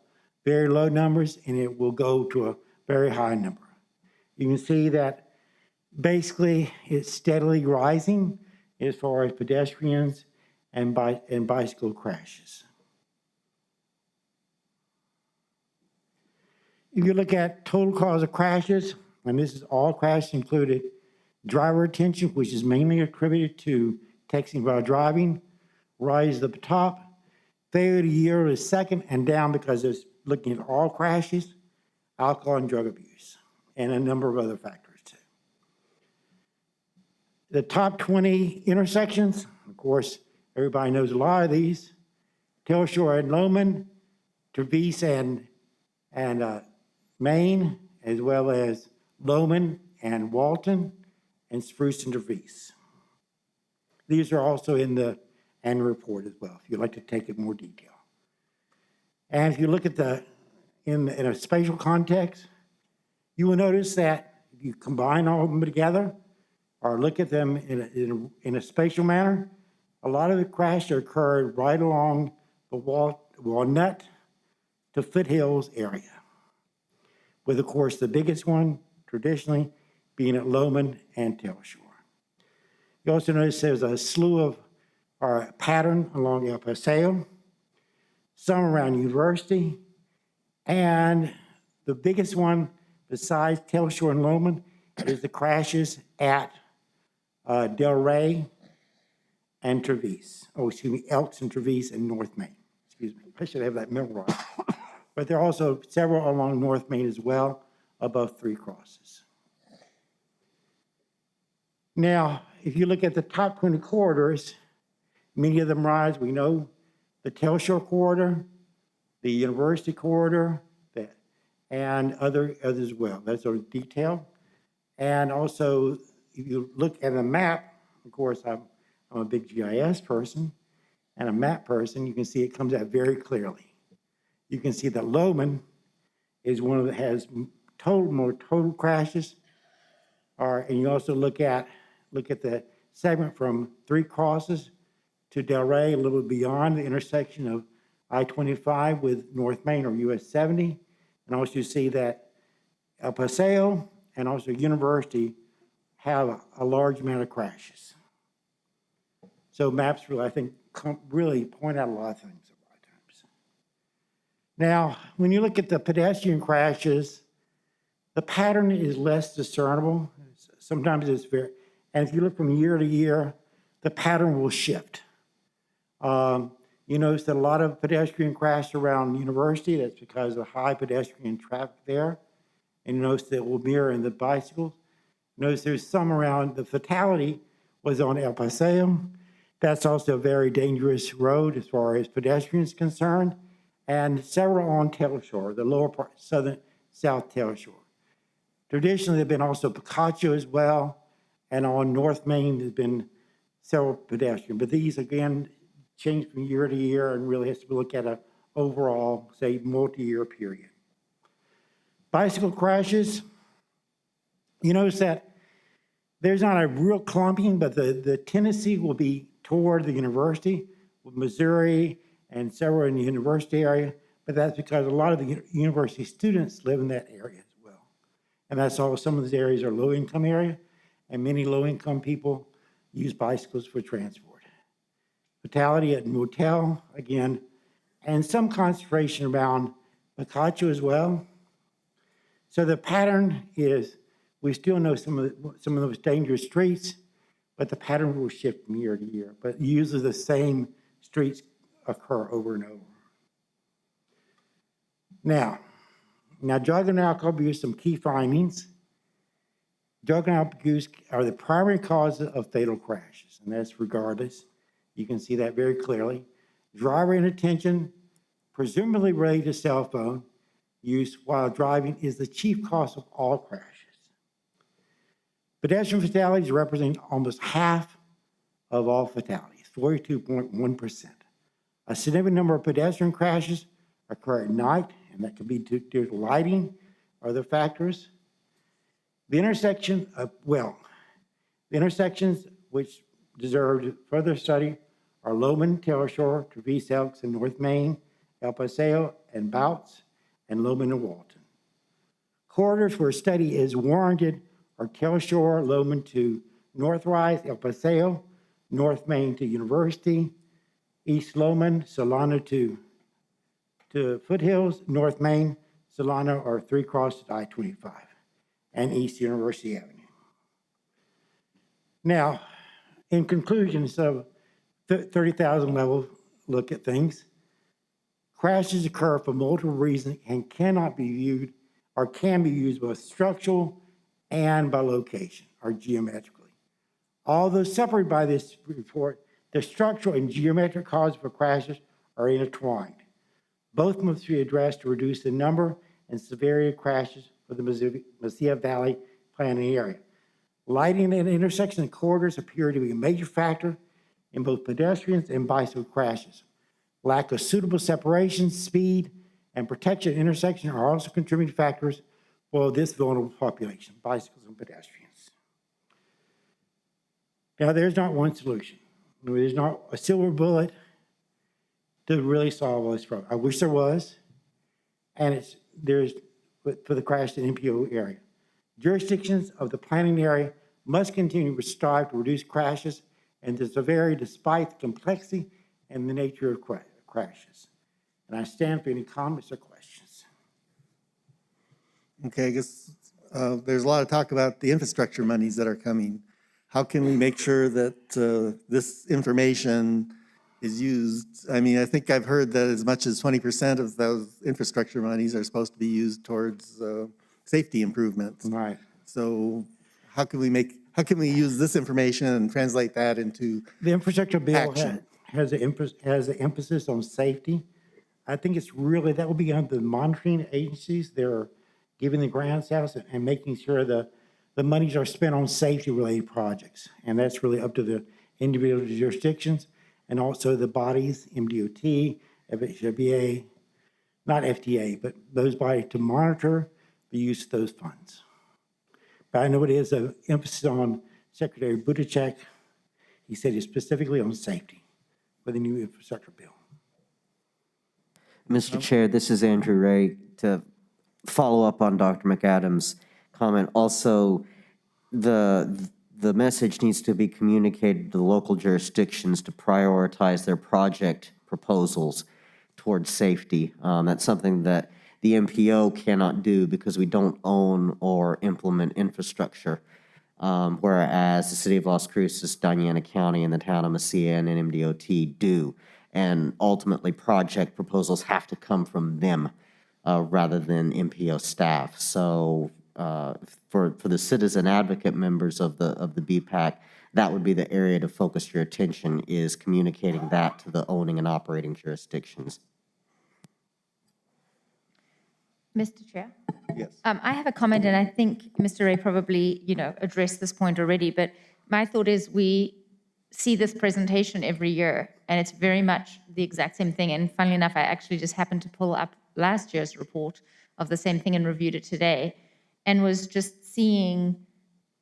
very low numbers and it will go to a very high number. You can see that basically it's steadily rising as far as pedestrians and bicycle crashes. If you look at total cause of crashes, and this is all crashes included, driver attention, which is mainly attributed to texting while driving, rise at the top. Failure to yield is second, and down because it's looking at all crashes, alcohol and drug abuse, and a number of other factors too. The top 20 intersections, of course, everybody knows a lot of these. Telshore and Loman, Travis and Maine, as well as Loman and Walton, and Spruce and Travis. These are also in the annual report as well, if you'd like to take it in more detail. And if you look at in a spatial context, you will notice that if you combine all of them together, or look at them in a spatial manner, a lot of the crashes occurred right along the Walnut to Foothills area, with, of course, the biggest one traditionally being at Loman and Telshore. You also notice there's a slew of, or a pattern along El Paseo, some around University, and the biggest one besides Telshore and Loman is the crashes at Del Rey and Travis. Oh, excuse me, Elks and Travis and North Main. Excuse me, I should have that memorized. But there are also several along North Main as well, above 3 crosses. Now, if you look at the top 20 corridors, many of them rise. We know the Telshore corridor, the University corridor, and others as well. That's sort of detail. And also, if you look at a map, of course, I'm a big GIS person and a map person, you can see it comes out very clearly. You can see that Loman is one of the has more total crashes. And you also look at the segment from 3 crosses to Del Rey, a little beyond the intersection of I-25 with North Main or US 70. And also you see that El Paseo and also University have a large amount of crashes. So maps really, I think, really point out a lot of things a lot of times. Now, when you look at the pedestrian crashes, the pattern is less discernible. Sometimes it's very, and if you look from year to year, the pattern will shift. You notice that a lot of pedestrian crashes around University. That's because of high pedestrian traffic there. And you notice that it will mirror in the bicycles. Notice there's some around, the fatality was on El Paseo. That's also a very dangerous road as far as pedestrians concerned. And several on Telshore, the lower part, south Telshore. Traditionally, there have been also Picacho as well. And on North Main, there's been several pedestrian. But these, again, change from year to year and really has to look at an overall, say, multi-year period. Bicycle crashes, you notice that there's not a real clumping, but the tendency will be toward the University, with Missouri and several in the University area, but that's because a lot of the University students live in that area as well. And that's all, some of those areas are low-income area, and many low-income people use bicycles for transport. Fatality at Motel, again, and some concentration around Picacho as well. So the pattern is, we still know some of those dangerous streets, but the pattern will shift from year to year. But usually the same streets occur over and over. Now, Now, drug and alcohol abuse, some key findings. Drug and alcohol abuse are the primary causes of fatal crashes, and that's regardless. You can see that very clearly. Driver inattention, presumably related to cell phone use while driving, is the chief cause of all crashes. Pedestrian fatalities represent almost half of all fatalities, 42.1%. A significant number of pedestrian crashes occur at night, and that could be due to lighting or other factors. The intersections which deserve further study are Loman, Taylor Shore, Travis Elks in North Main, El Paseo and Bouts, and Loman and Walton. Corridors where study is warranted are Taylor Shore, Loman to Northrise, El Paseo, North Main to University, East Loman, Solana to Foothills, North Main, Solana, or 3 Crosses I-25, and East University Avenue. Now, in conclusion, so 30,000 level look at things. Crashes occur for multiple reasons and cannot be viewed or can be used both structural and by location or geometrically. Although separated by this report, the structural and geometric causes for crashes are intertwined. Both must be addressed to reduce the number and severity of crashes for the Mesilla Valley planning area. Lighting at intersections and corridors appear to be a major factor in both pedestrians and bicycle crashes. Lack of suitable separation, speed, and protection at intersections are also contributing factors for this vulnerable population, bicycles and pedestrians. Now, there's not one solution. There's not a silver bullet to really solve all this problem. I wish there was, and there's for the crashed in MPO area. Jurisdictions of the planning area must continue to strive to reduce crashes and the severity despite the complexity and the nature of crashes. And I stand for any comments or questions. Okay, I guess there's a lot of talk about the infrastructure monies that are coming. How can we make sure that this information is used? I mean, I think I've heard that as much as 20% of those infrastructure monies are supposed to be used towards safety improvements. Right. So how can we use this information and translate that into the infrastructure bill action? has an emphasis on safety. I think it's really, that will be under the monitoring agencies. They're giving the grants out and making sure the monies are spent on safety-related projects. And that's really up to the individual jurisdictions and also the bodies, MDOT, FHWA, not FDA, but those bodies to monitor the use of those funds. But I know it is an emphasis on Secretary Buttigieg. He said it's specifically on safety for the new infrastructure bill. Mr. Chair, this is Andrew Ray. To follow up on Dr. McAdams' comment, also the message needs to be communicated to the local jurisdictions to prioritize their project proposals towards safety. That's something that the MPO cannot do because we don't own or implement infrastructure, whereas the City of Las Cruces, Diana County, and the town of Mesilla and MDOT do. And ultimately, project proposals have to come from them rather than MPO staff. So for the citizen advocate members of the BPAC, that would be the area to focus your attention, is communicating that to the owning and operating jurisdictions. Mr. Chair? Yes. I have a comment, and I think Mr. Ray probably, addressed this point already, but my thought is we see this presentation every year, and it's very much the exact same thing. And funnily enough, I actually just happened to pull up last year's report of the same thing and reviewed it today, and was just seeing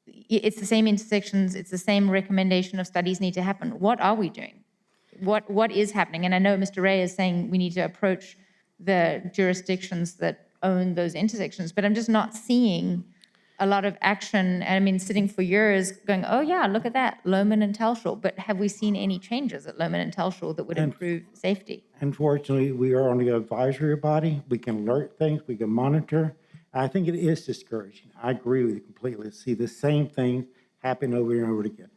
it's the same intersections, it's the same recommendation of studies need to happen. What are we doing? What is happening? And I know Mr. Ray is saying we need to approach the jurisdictions that own those intersections, but I'm just not seeing a lot of action. And I mean, sitting for years going, oh yeah, look at that, Loman and Telshore. But have we seen any changes at Loman and Telshore that would improve safety? Unfortunately, we are on the advisory body. We can alert things, we can monitor. I think it is discouraging. I agree with you completely. See the same thing happen over and over again.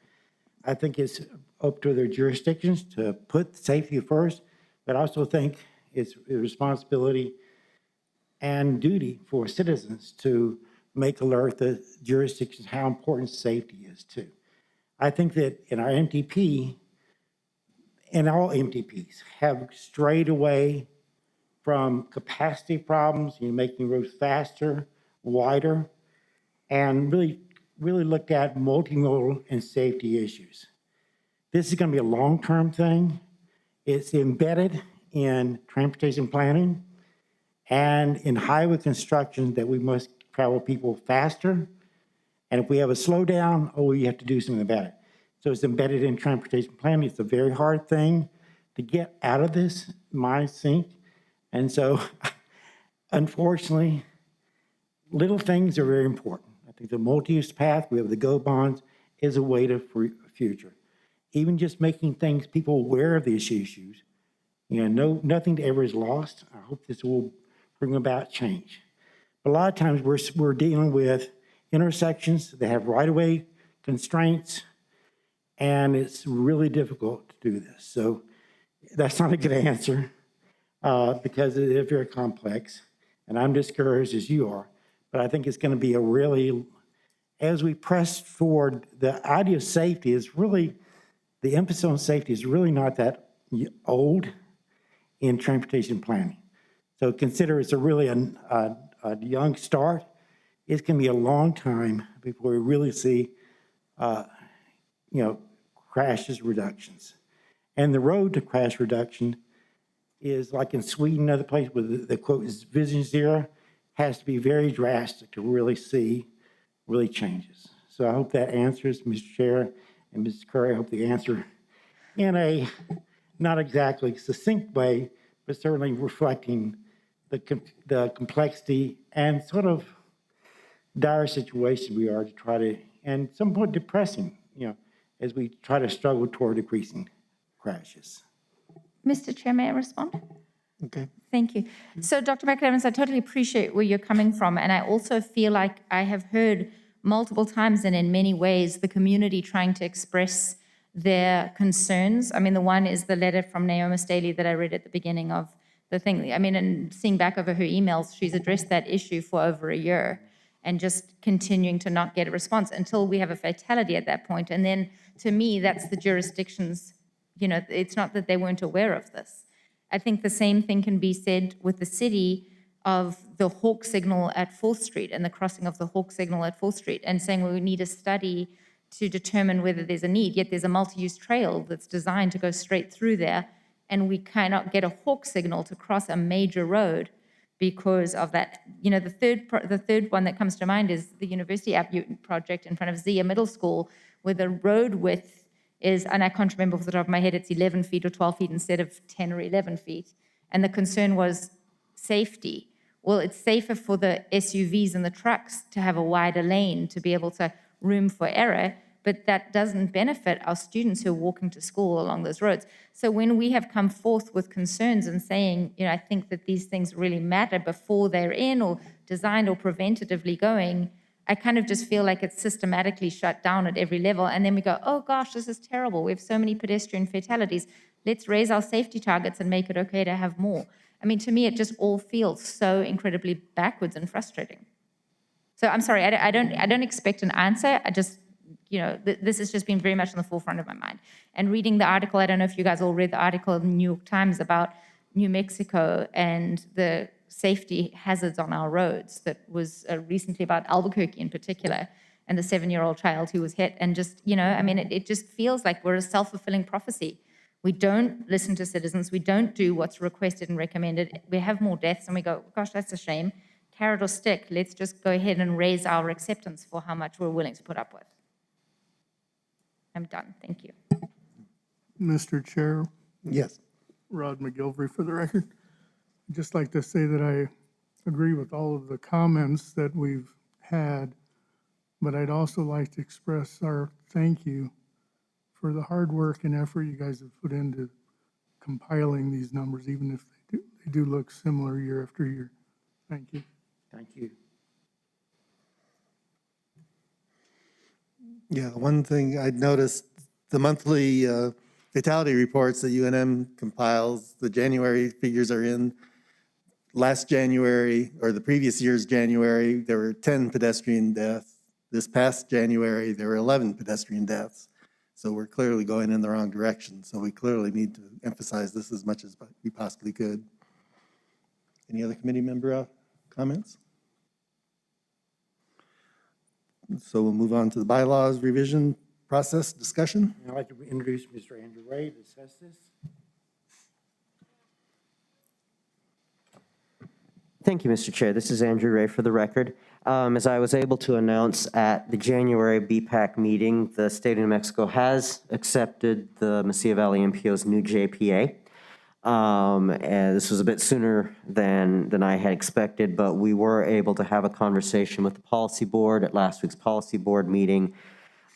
I think it's up to their jurisdictions to put safety first, but I also think it's a responsibility and duty for citizens to make alert the jurisdictions how important safety is too. I think that in our MTP, and all MTPs have strayed away from capacity problems, making roads faster, wider, and really looked at multimodal and safety issues. This is going to be a long-term thing. It's embedded in transportation planning and in highway construction that we must travel people faster. And if we have a slowdown, we have to do something about it. So it's embedded in transportation planning. It's a very hard thing to get out of this mind sink. And so, unfortunately, little things are very important. I think the multi-use path, we have the GO bonds, is a way to for future. Even just making things people aware of these issues, nothing ever is lost. I hope this will bring about change. But a lot of times we're dealing with intersections that have right-of-way constraints, and it's really difficult to do this. So that's not a good answer because it is very complex, and I'm discouraged as you are. But I think it's going to be a really, as we press forward, the idea of safety is really, the emphasis on safety is really not that old in transportation planning. So consider it's a really a young start. It's going to be a long time before we really see, crashes reductions. And the road to crash reduction is like in Sweden, another place where the quote is vision zero, has to be very drastic to really see changes. So I hope that answers, Mr. Chair and Mrs. Curry. I hope the answer in a not exactly succinct way, but certainly reflecting the complexity and sort of dire situation we are to try to, and somewhat depressing, as we try to struggle toward decreasing crashes. Mr. Chair, may I respond? Okay. Thank you. So, Dr. McAdams, I totally appreciate where you're coming from, and I also feel like I have heard multiple times and in many ways the community trying to express their concerns. I mean, the one is the letter from Naomi Staley that I read at the beginning of the thing. I mean, and seeing back over her emails, she's addressed that issue for over a year and just continuing to not get a response until we have a fatality at that point. And then, to me, that's the jurisdictions, it's not that they weren't aware of this. I think the same thing can be said with the city of the Hawk signal at 4th Street and the crossing of the Hawk signal at 4th Street and saying, well, we need a study to determine whether there's a need, yet there's a multi-use trail that's designed to go straight through there, and we cannot get a Hawk signal to cross a major road because of that. The third one that comes to mind is the University Avenue project in front of Zia Middle School, where the road width is, and I can't remember off the top of my head, it's 11 feet or 12 feet instead of 10 or 11 feet. And the concern was safety. Well, it's safer for the SUVs and the trucks to have a wider lane to be able to room for error, but that doesn't benefit our students who are walking to school along those roads. So when we have come forth with concerns and saying, I think that these things really matter before they're in or designed or preventatively going, I kind of just feel like it's systematically shut down at every level. And then we go, oh gosh, this is terrible. We have so many pedestrian fatalities. Let's raise our safety targets and make it okay to have more. I mean, to me, it just all feels so incredibly backwards and frustrating. So I'm sorry, I don't expect an answer. I just, this has just been very much on the forefront of my mind. And reading the article, I don't know if you guys all read the article in the New York Times about New Mexico and the safety hazards on our roads that was recently about Albuquerque in particular, and the 7-year-old child who was hit. And just, it just feels like we're a self-fulfilling prophecy. We don't listen to citizens. We don't do what's requested and recommended. We have more deaths and we go, gosh, that's a shame. Carrot or stick, let's just go ahead and raise our acceptance for how much we're willing to put up with. I'm done. Thank you. Mr. Chair, Yes. Rod McGilvery for the record. I'd just like to say that I agree with all of the comments that we've had, but I'd also like to express our thank you for the hard work and effort you guys have put into compiling these numbers, even if they do look similar year after year. Thank you. Thank you. Yeah, one thing I'd noticed, the monthly fatality reports that UNM compiles, the January figures are in. last January, or the previous year's January, there were 10 pedestrian deaths. This past January, there were 11 pedestrian deaths. So we're clearly going in the wrong direction. So we clearly need to emphasize this as much as we possibly could. Any other committee member comments? So we'll move on to the bylaws revision process discussion. I'd like to introduce Mr. Andrew Ray to discuss this. Thank you, Mr. Chair. This is Andrew Ray for the record. As I was able to announce at the January BPAC meeting, the state of New Mexico has accepted the Mesilla Valley MPO's new JPA. And this was a bit sooner than I had expected, but we were able to have a conversation with the policy board at last week's policy board meeting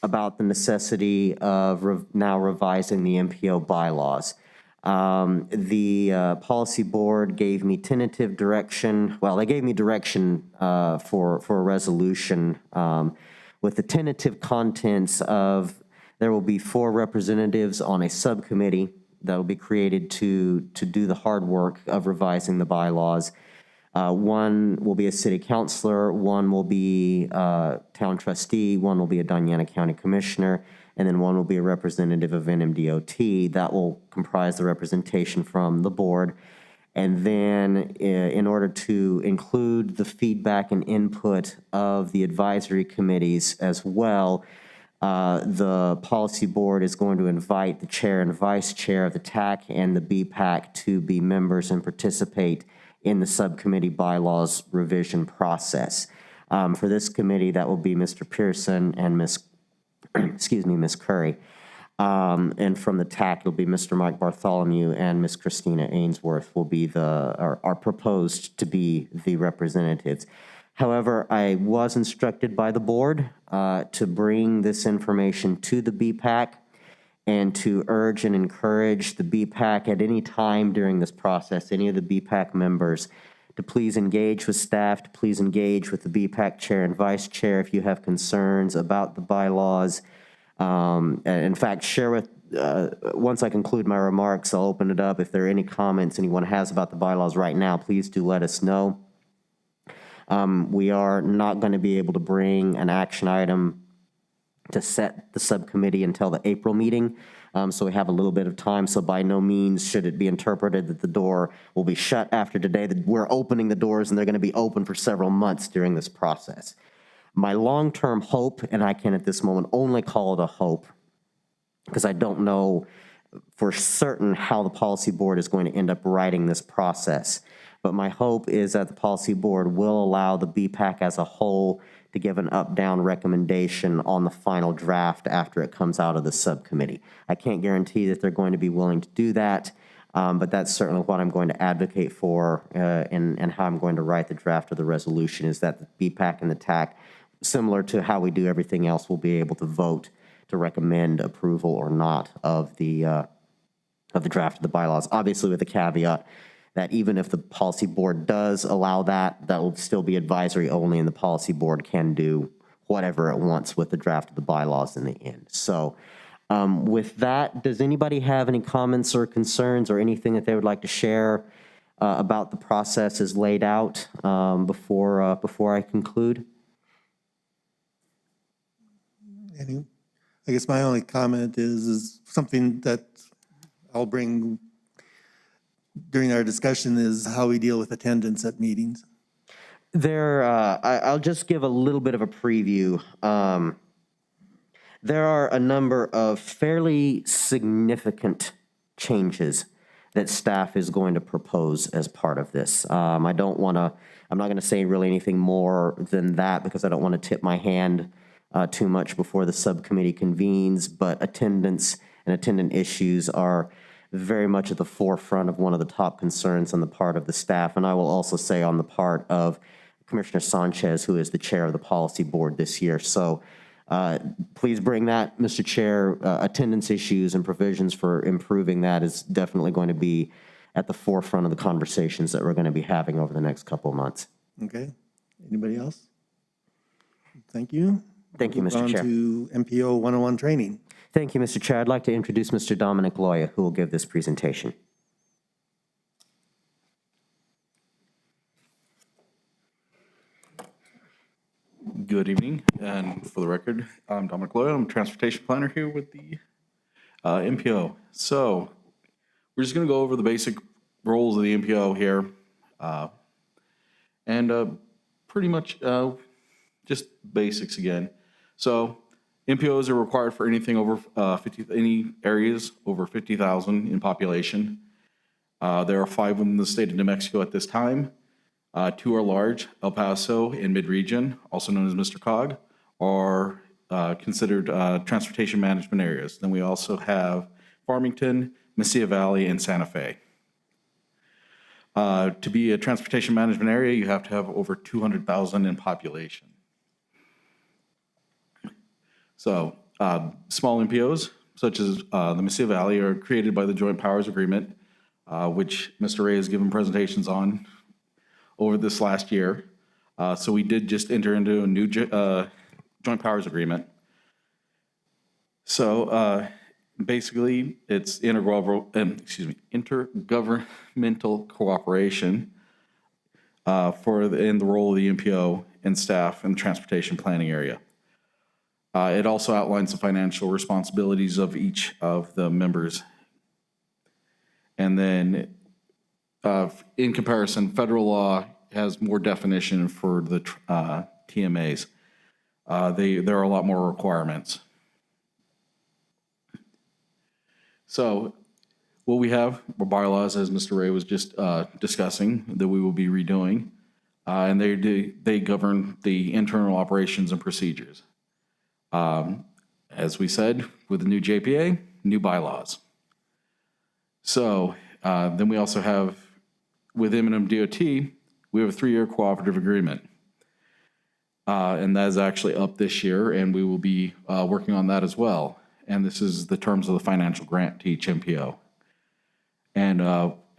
about the necessity of now revising the MPO bylaws. The policy board gave me tentative direction. Well, they gave me direction for a resolution with the tentative contents of there will be 4 representatives on a subcommittee that will be created to do the hard work of revising the bylaws. 1 will be a city councilor, 1 will be a town trustee, 1 will be a Diana County commissioner, and then 1 will be a representative of NMDOT. That will comprise the representation from the board. And then in order to include the feedback and input of the advisory committees as well, the policy board is going to invite the chair and vice chair of the TAC and the BPAC to be members and participate in the subcommittee bylaws revision process. For this committee, that will be Mr. Pearson and Ms. Curry. And from the TAC, it'll be Mr. Mike Bartholomew and Ms. Christina Ainsworth will be are proposed to be the representatives. However, I was instructed by the board to bring this information to the BPAC and to urge and encourage the BPAC at any time during this process, any of the BPAC members, to please engage with staff, to please engage with the BPAC chair and vice chair if you have concerns about the bylaws. In fact, share with, once I conclude my remarks, I'll open it up. If there are any comments anyone has about the bylaws right now, please do let us know. We are not going to be able to bring an action item to set the subcommittee until the April meeting. So we have a little bit of time. So by no means should it be interpreted that the door will be shut after today. We're opening the doors and they're going to be open for several months during this process. My long-term hope, and I can at this moment only call it a hope, because I don't know for certain how the policy board is going to end up writing this process. But my hope is that the policy board will allow the BPAC as a whole to give an up-down recommendation on the final draft after it comes out of the subcommittee. I can't guarantee that they're going to be willing to do that, but that's certainly what I'm going to advocate for and how I'm going to write the draft of the resolution is that the BPAC and the TAC, similar to how we do everything else, will be able to vote to recommend approval or not of the draft of the bylaws. Obviously with the caveat that even if the policy board does allow that, that will still be advisory only, and the policy board can do whatever it wants with the draft of the bylaws in the end. So with that, does anybody have any comments or concerns or anything that they would like to share about the process as laid out before I conclude? I guess my only comment is something that I'll bring during our discussion is how we deal with attendance at meetings. I'll just give a little bit of a preview. There are a number of fairly significant changes that staff is going to propose as part of this. I'm not going to say really anything more than that because I don't want to tip my hand too much before the subcommittee convenes, but attendance and attendant issues are very much at the forefront of one of the top concerns on the part of the staff, and I will also say on the part of Commissioner Sanchez, who is the chair of the policy board this year. So please bring that, Mr. Chair. Attendance issues and provisions for improving that is definitely going to be at the forefront of the conversations that we're going to be having over the next couple of months. Okay. Anybody else? Thank you. Thank you, Mr. Chair. On to MPO 101 training. Thank you, Mr. Chair. I'd like to introduce Mr. Dominic Loya, who will give this presentation. Good evening, and for the record, I'm Dominic Loya. I'm a transportation planner here with the MPO. So we're just going to go over the basic roles of the MPO here, and pretty much just basics again. So MPOs are required for anything over any areas over 50,000 in population. There are 5 in the state of New Mexico at this time. 2 are large, El Paso and mid-region, also known as Mr. Cog, are considered transportation management areas. Then we also have Farmington, Mesilla Valley, and Santa Fe. To be a transportation management area, you have to have over 200,000 in population. So small MPOs, such as the Mesilla Valley, are created by the Joint Powers Agreement, which Mr. Ray has given presentations on over this last year. So we did just enter into a new Joint Powers Agreement. So basically, it's intergovernmental cooperation in the role of the MPO and staff in the transportation planning area. It also outlines the financial responsibilities of each of the members. And then in comparison, federal law has more definition for the TMAs. There are a lot more requirements. So what we have are bylaws, as Mr. Ray was just discussing, that we will be redoing. And they govern the internal operations and procedures. As we said, with the new JPA, new bylaws. So then we also have, with M&M DOT, we have a 3-year cooperative agreement. And that is actually up this year, and we will be working on that as well. And this is the terms of the financial grant to each MPO. And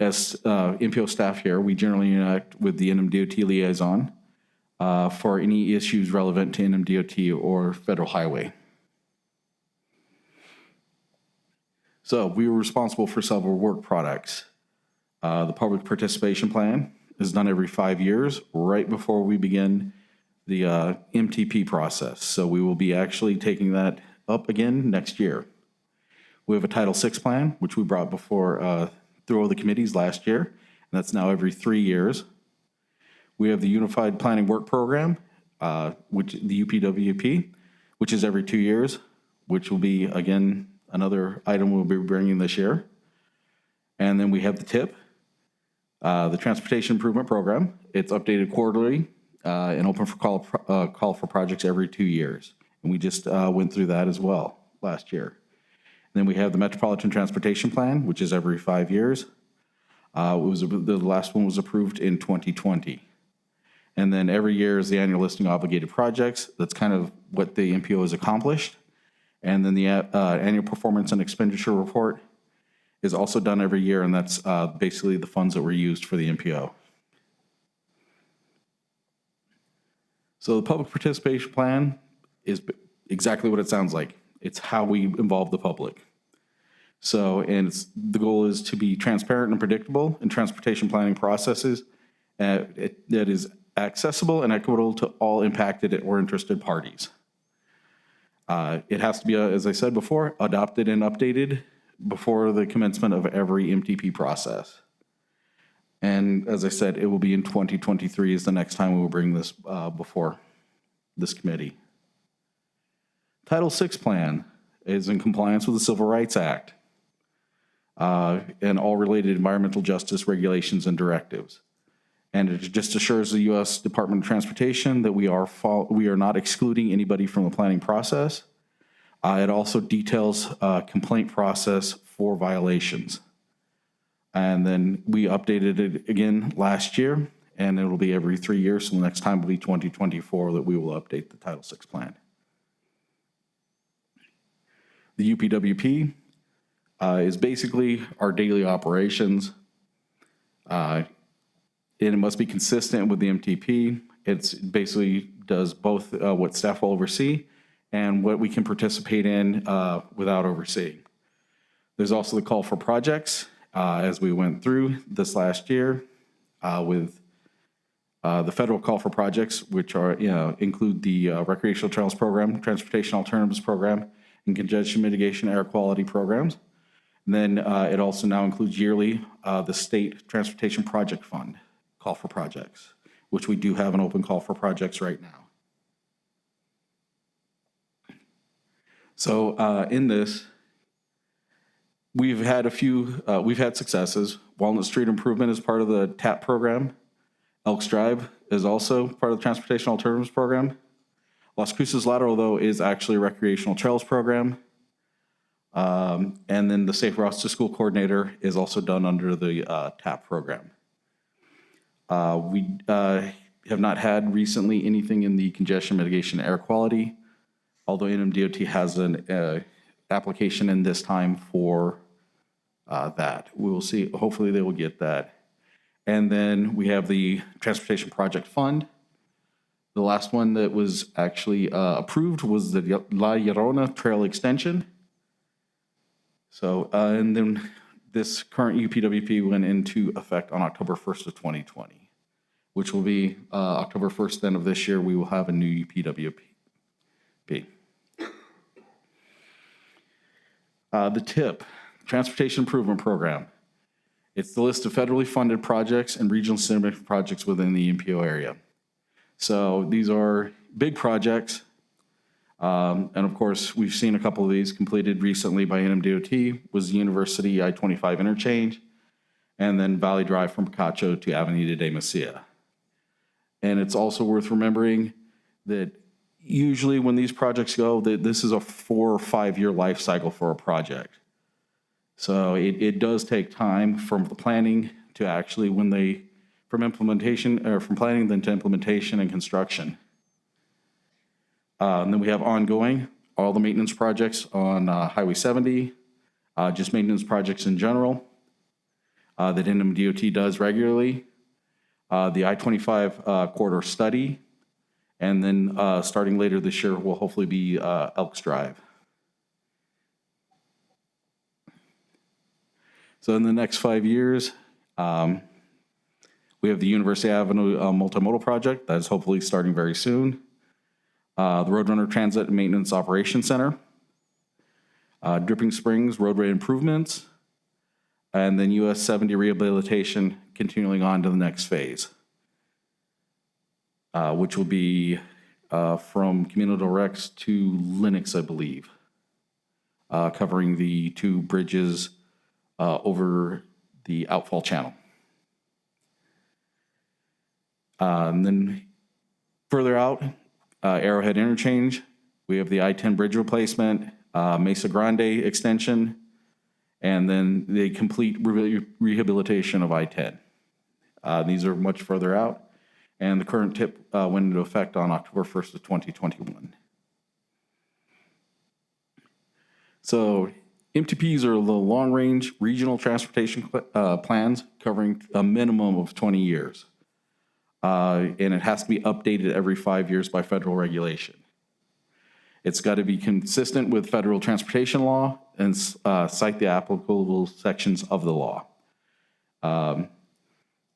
as MPO staff here, we generally interact with the NMDOT liaison for any issues relevant to NMDOT or federal highway. So we were responsible for several work products. The public participation plan is done every 5 years, right before we begin the MTP process. So we will be actually taking that up again next year. We have a Title VI plan, which we brought before through all the committees last year, and that's now every 3 years. We have the Unified Planning Work Program, which the UPWP, which is every 2 years, which will be, again, another item we'll be bringing this year. And then we have the TIP, the Transportation Improvement Program. It's updated quarterly and open for call for projects every 2 years. And we just went through that as well last year. And then we have the Metropolitan Transportation Plan, which is every 5 years. The last one was approved in 2020. And then every year is the annual listing of obligated projects. That's kind of what the MPO has accomplished. And then the annual performance and expenditure report is also done every year, and that's basically the funds that were used for the MPO. So the public participation plan is exactly what it sounds like. It's how we involve the public. So, and the goal is to be transparent and predictable in transportation planning processes that is accessible and equitable to all impacted or interested parties. It has to be, as I said before, adopted and updated before the commencement of every MTP process. And as I said, it will be in 2023 is the next time we will bring this before this committee. Title VI plan is in compliance with the Civil Rights Act and all related environmental justice regulations and directives. And it just assures the U.S. Department of Transportation that we are not excluding anybody from the planning process. It also details a complaint process for violations. And then we updated it again last year, and it'll be every 3 years. So the next time will be 2024 that we will update the Title VI plan. The UPWP is basically our daily operations. And it must be consistent with the MTP. It's basically does both what staff will oversee and what we can participate in without overseeing. There's also the call for projects, as we went through this last year with The federal call for projects, which are, include the recreational trails program, transportation alternatives program, and congestion mitigation air quality programs. And then it also now includes yearly the state transportation project fund call for projects, which we do have an open call for projects right now. So in this, we've had successes. Walnut Street Improvement is part of the TAP program. Elks Drive is also part of the Transportation Alternatives program. Las Cruces Lateral, though, is actually a recreational trails program. And then the Safe Routes to School Coordinator is also done under the TAP program. We have not had recently anything in the congestion mitigation air quality, although NMDOT has an application in this time for that. We will see. Hopefully they will get that. And then we have the Transportation Project Fund. The last one that was actually approved was the La Llorona Trail Extension. So, and then this current UPWP went into effect on October 1st of 2020, which will be October 1st then of this year, we will have a new UPWP. The TIP, Transportation Improvement Program. It's the list of federally funded projects and regional significant projects within the MPO area. So these are big projects. And of course, we've seen a couple of these completed recently by NMDOT, was the University I-25 interchange, and then Valley Drive from Picacho to Avenida de Mesilla. And it's also worth remembering that usually when these projects go, this is a 4 or 5 year life cycle for a project. So it does take time from the planning to actually from implementation, or from planning then to implementation and construction. And then we have ongoing, all the maintenance projects on Highway 70, just maintenance projects in general that NMDOT does regularly. The I-25 corridor study, and then starting later this year will hopefully be Elks Drive. So in the next 5 years, we have the University Avenue Multimodal Project that is hopefully starting very soon. The Roadrunner Transit and Maintenance Operations Center, Dripping Springs Roadway Improvements, and then US 70 Rehabilitation continuing on to the next phase, which will be from Camino del Rex to Lenox, I believe, covering the 2 bridges over the outfall channel. And then further out, Arrowhead Interchange, we have the I-10 bridge replacement, Mesa Grande extension, and then the complete rehabilitation of I-10. These are much further out, and the current TIP went into effect on October 1st of 2021. So MTPs are the long-range regional transportation plans covering a minimum of 20 years. And it has to be updated every 5 years by federal regulation. It's got to be consistent with federal transportation law and cite the applicable sections of the law.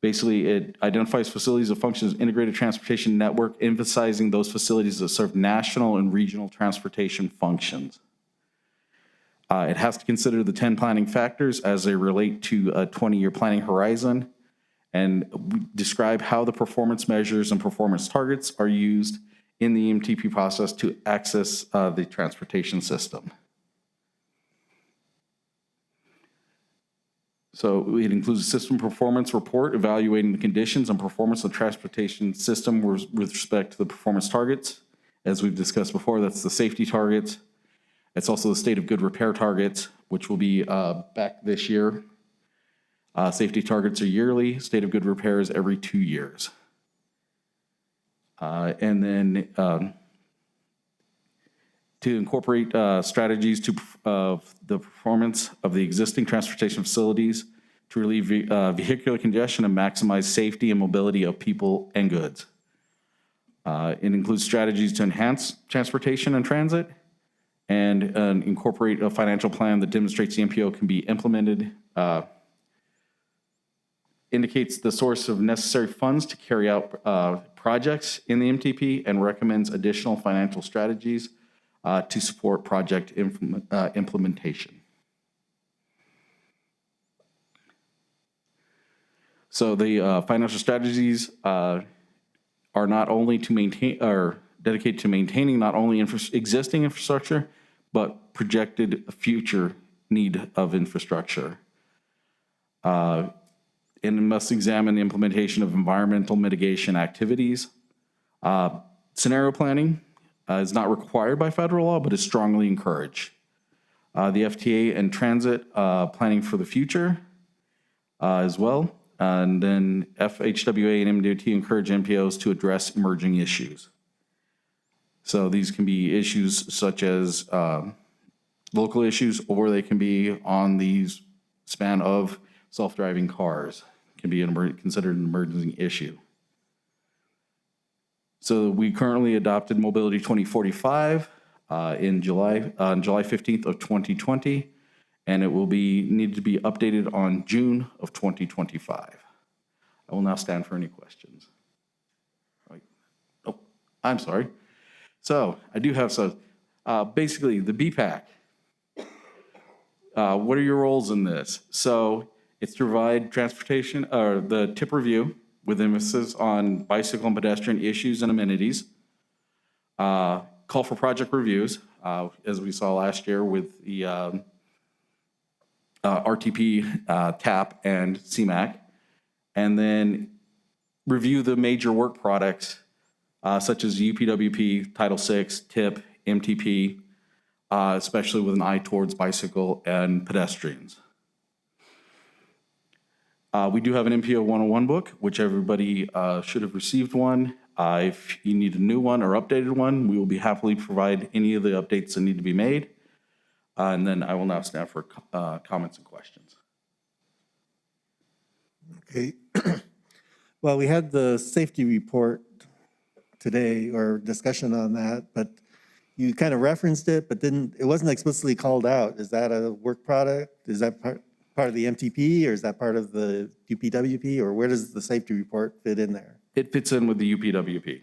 Basically, it identifies facilities that function as integrated transportation network, emphasizing those facilities that serve national and regional transportation functions. It has to consider the 10 planning factors as they relate to a 20-year planning horizon, and describe how the performance measures and performance targets are used in the MTP process to access the transportation system. So it includes a system performance report evaluating the conditions and performance of the transportation system with respect to the performance targets. As we've discussed before, that's the safety targets. It's also the state of good repair targets, which will be back this year. Safety targets are yearly, state of good repairs every 2 years. And then to incorporate strategies of the performance of the existing transportation facilities to relieve vehicular congestion and maximize safety and mobility of people and goods. It includes strategies to enhance transportation and transit, and incorporate a financial plan that demonstrates the MPO can be implemented indicates the source of necessary funds to carry out projects in the MTP, and recommends additional financial strategies to support project implementation. So the financial strategies are not only to maintain, or dedicated to maintaining not only existing infrastructure, but projected future need of infrastructure. And must examine the implementation of environmental mitigation activities. Scenario planning is not required by federal law, but is strongly encouraged. The FTA and transit planning for the future as well. And then FHWA and MDOT encourage MPOs to address emerging issues. So these can be issues such as local issues, or they can be on the span of self-driving cars. Can be considered an emerging issue. So we currently adopted Mobility 2045 on July 15th of 2020, and it will need to be updated on June of 2025. I will now stand for any questions. Oh, I'm sorry. So I do have some, basically the BPAC. What are your roles in this? So it's to provide transportation, or the tip review with emphasis on bicycle and pedestrian issues and amenities. Call for project reviews, as we saw last year with the RTP, TAP, and CMAQ. And then review the major work products, such as UPWP, Title VI, TIP, MTP, especially with an eye towards bicycle and pedestrians. We do have an MPO 101 book, which everybody should have received one. If you need a new one or updated one, we will be happily provide any of the updates that need to be made. And then I will now stand for comments and questions. Okay. Well, we had the safety report today, or discussion on that, but you kind of referenced it, but it wasn't explicitly called out. Is that a work product? Is that part of the MTP, or is that part of the UPWP, or where does the safety report fit in there? It fits in with the UPWP.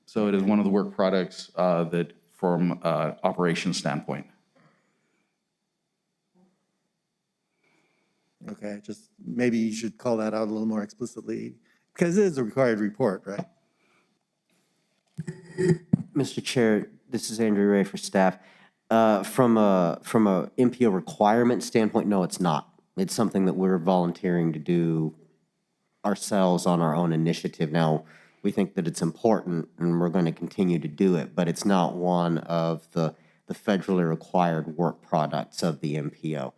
So it is one of the work products that from operations standpoint. Okay, just maybe you should call that out a little more explicitly, because it is a required report, right? Mr. Chair, this is Andrew Ray for staff. From a MPO requirement standpoint, no, it's not. It's something that we're volunteering to do ourselves on our own initiative. Now, we think that it's important, and we're going to continue to do it, but it's not one of the federally required work products of the MPO.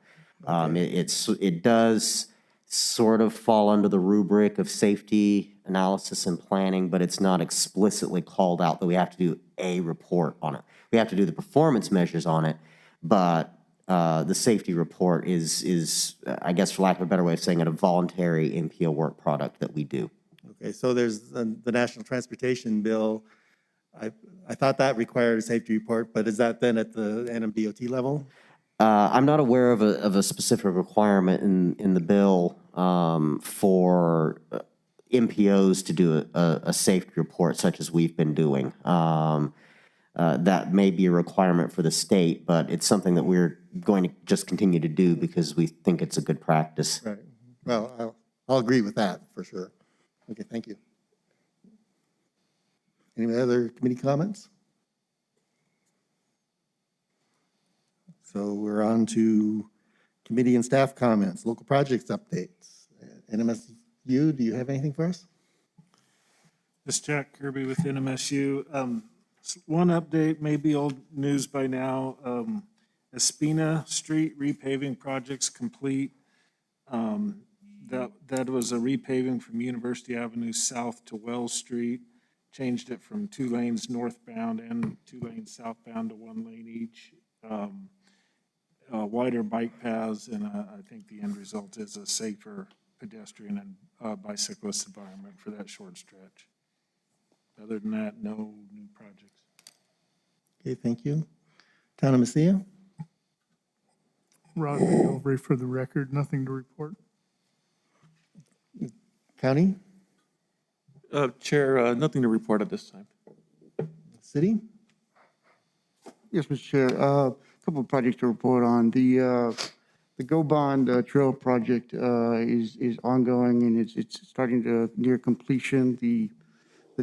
It does sort of fall under the rubric of safety analysis and planning, but it's not explicitly called out that we have to do a report on it. We have to do the performance measures on it, but the safety report is, I guess for lack of a better way of saying it, a voluntary MPO work product that we do. Okay, so there's the National Transportation Bill. I thought that required a safety report, but is that then at the NMDOT level? I'm not aware of a specific requirement in the bill for MPOs to do a safety report such as we've been doing. That may be a requirement for the state, but it's something that we're going to just continue to do because we think it's a good practice. Right. Well, I'll agree with that for sure. Okay, thank you. Any other committee comments? So we're on to committee and staff comments, local projects updates. NMSU, do you have anything for us? This is Jack Kirby with NMSU. One update, may be old news by now. Espina Street repaving project's complete. That was a repaving from University Avenue South to Wells Street. Changed it from 2 lanes northbound and 2 lanes southbound to 1 lane each. Wider bike paths, and I think the end result is a safer pedestrian and bicyclist environment for that short stretch. Other than that, no new projects. Okay, thank you. Town of Mesilla? Rod McGilvery for the record, nothing to report. County, Chair, nothing to report at this time. city? Yes, Mr. Chair. A couple of projects to report on. The Go Bond Trail project is ongoing, and it's starting to near completion. The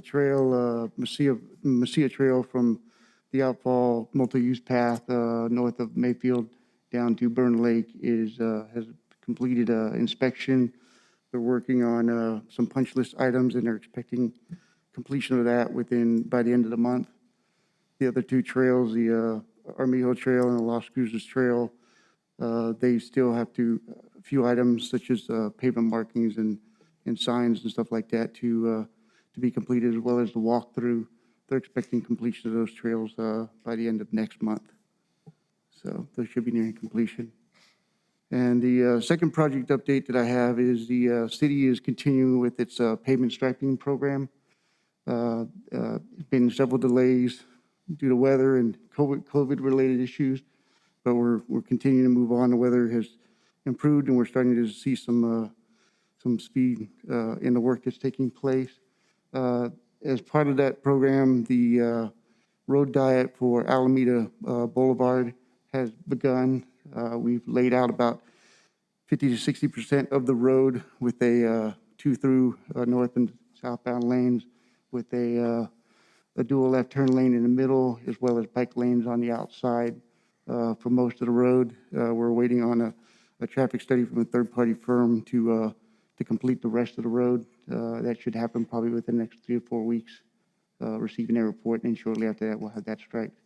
trail, Mesilla Trail from the Outfall multi-use path north of Mayfield down to Burn Lake has completed inspection. They're working on some punch list items, and they're expecting completion of that by the end of the month. The other two trails, the Armijo Trail and the Las Cruces Trail, they still have a few items such as pavement markings and signs and stuff like that to be completed, as well as the walkthrough. They're expecting completion of those trails by the end of next month. So those should be nearing completion. And the second project update that I have is the city is continuing with its pavement striping program. Been several delays due to weather and COVID-related issues, but we're continuing to move on. The weather has improved, and we're starting to see some speed in the work that's taking place. As part of that program, the road diet for Alameda Boulevard has begun. We've laid out about 50 to 60% of the road with a 2 through north and southbound lanes with a dual left turn lane in the middle, as well as bike lanes on the outside for most of the road. We're waiting on a traffic study from a third-party firm to complete the rest of the road. That should happen probably within the next 3 or 4 weeks, receiving their report, and then shortly after that, we'll have that striped.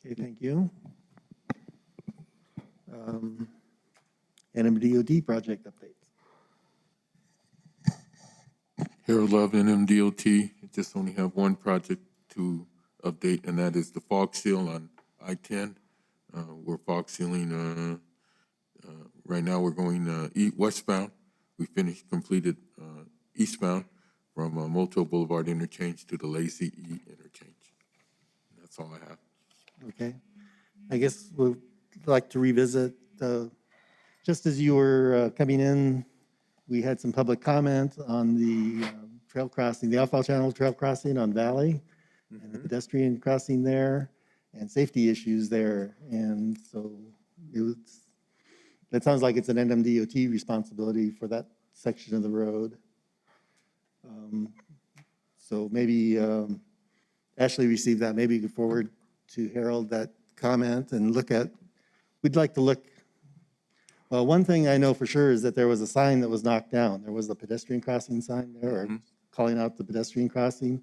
Okay, thank you. NMDOT project updates. Harold Love, NMDOT. Just only have one project to update, and that is the fog seal on I-10. We're fog sealing, right now we're going westbound. We completed eastbound from Moto Boulevard interchange to the Lazy E interchange. That's all I have. Okay. I guess we'd like to revisit, just as you were coming in, we had some public comment on the trail crossing, the Outfall Channel trail crossing on Valley, and the pedestrian crossing there, and safety issues there. And so that sounds like it's an NMDOT responsibility for that section of the road. So maybe Ashley received that. Maybe you could forward to Harold that comment and we'd like to look. Well, one thing I know for sure is that there was a sign that was knocked down. There was a pedestrian crossing sign there, or calling out the pedestrian crossing.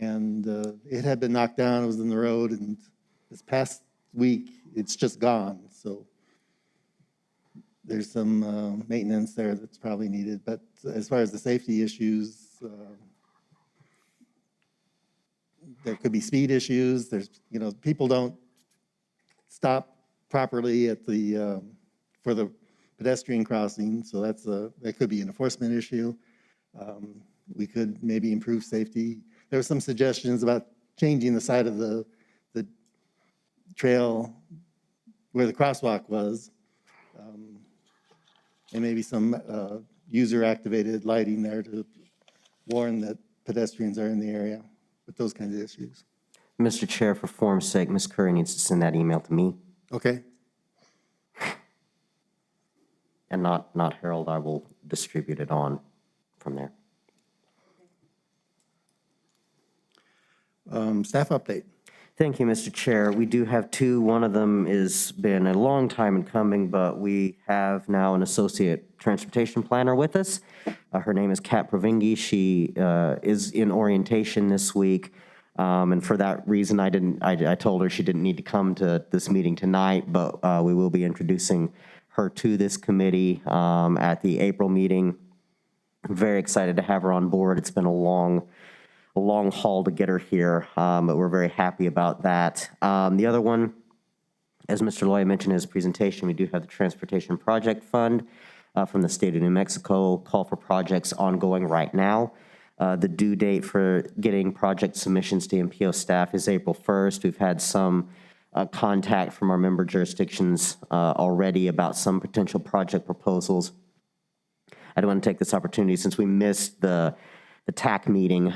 And it had been knocked down, it was in the road, and this past week, it's just gone. So there's some maintenance there that's probably needed. But as far as the safety issues, there could be speed issues. There's, people don't stop properly at the for the pedestrian crossing, so that could be an enforcement issue. We could maybe improve safety. There were some suggestions about changing the side of the trail where the crosswalk was, and maybe some user-activated lighting there to warn that pedestrians are in the area, with those kinds of issues. Mr. Chair, for form's sake, Ms. Curry needs to send that email to me. Okay. And not Harold. I will distribute it on from there. Staff update. Thank you, Mr. Chair. We do have two. One of them has been a long time in coming, but we have now an associate transportation planner with us. Her name is Kat Provingi. She is in orientation this week. And for that reason, I told her she didn't need to come to this meeting tonight, but we will be introducing her to this committee at the April meeting. I'm very excited to have her on board. It's been a long haul to get her here, but we're very happy about that. The other one, as Mr. Loya mentioned in his presentation, we do have the Transportation Project Fund from the state of New Mexico. Call for projects ongoing right now. The due date for getting project submissions to MPO staff is April 1st. We've had some contact from our member jurisdictions already about some potential project proposals. I do want to take this opportunity, since we missed the TAC meeting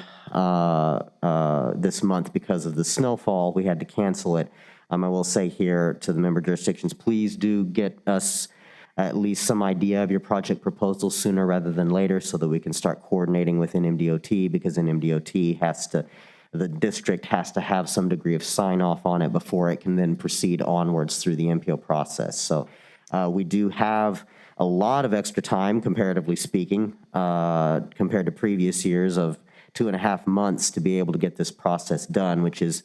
this month because of the snowfall, we had to cancel it. I will say here to the member jurisdictions, please do get us at least some idea of your project proposal sooner rather than later so that we can start coordinating within MDOT, because in MDOT the district has to have some degree of sign off on it before it can then proceed onwards through the MPO process. So we do have a lot of extra time, comparatively speaking, compared to previous years of 2.5 months to be able to get this process done, which is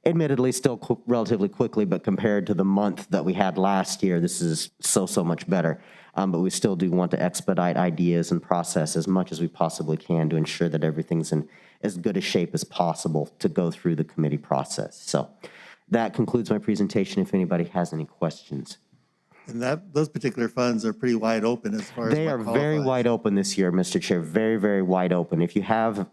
admittedly still relatively quickly, but compared to the month that we had last year, this is so much better. But we still do want to expedite ideas and process as much as we possibly can to ensure that everything's in as good a shape as possible to go through the committee process. So that concludes my presentation. If anybody has any questions. And those particular funds are pretty wide open as far as They are very wide open this year, Mr. Chair, very wide open. If you have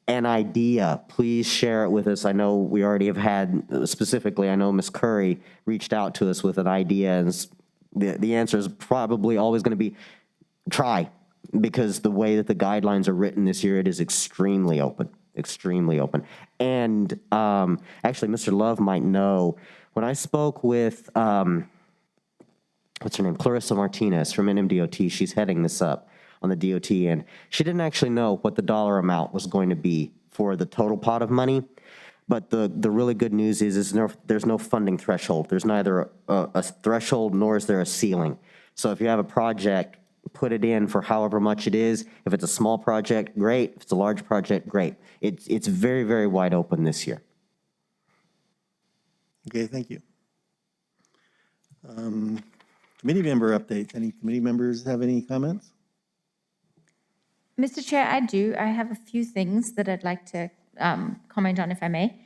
an idea, please share it with us. I know we already have had, specifically, I know Ms. Curry reached out to us with an idea, and the answer is probably always going to be try, because the way that the guidelines are written this year, it is extremely open. And actually, Mr. Love might know, when I spoke with, what's her name, Clarissa Martinez from NMDOT, she's heading this up on the DOT, and she didn't actually know what the dollar amount was going to be for the total pot of money. But the really good news is there's no funding threshold. There's neither a threshold nor is there a ceiling. So if you have a project, put it in for however much it is. If it's a small project, great. If it's a large project, great. It's very wide open this year. Okay, thank you. Committee member updates. Any committee members have any comments? Mr. Chair, I do. I have a few things that I'd like to comment on, if I may.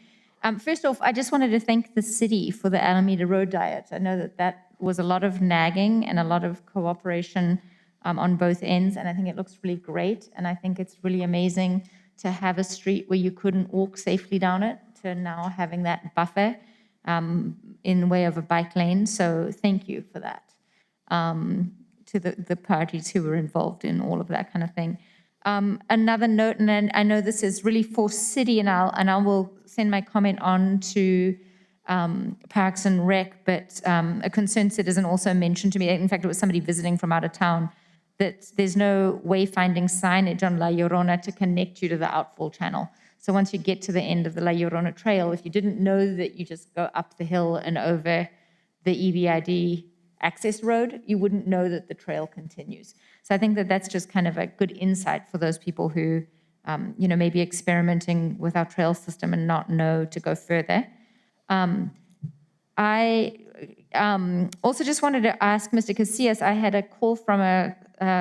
First off, I just wanted to thank the city for the Alameda Road Diet. I know that was a lot of nagging and a lot of cooperation on both ends, and I think it looks really great. And I think it's really amazing to have a street where you couldn't walk safely down it to now having that buffer in the way of a bike lane. So thank you for that, to the parties who were involved in all of that kind of thing. Another note, and I know this is really for city, and I will send my comment on to Parks and Rec, but a concerned citizen also mentioned to me, in fact, it was somebody visiting from out of town, that there's no wayfinding signage on La Llorona to connect you to the outfall channel. So once you get to the end of the La Llorona Trail, if you didn't know that you just go up the hill and over the EBID access road, you wouldn't know that the trail continues. So I think that that's just kind of a good insight for those people who, may be experimenting with our trail system and not know to go further. I also just wanted to ask Mr. Casillas, I had a call from a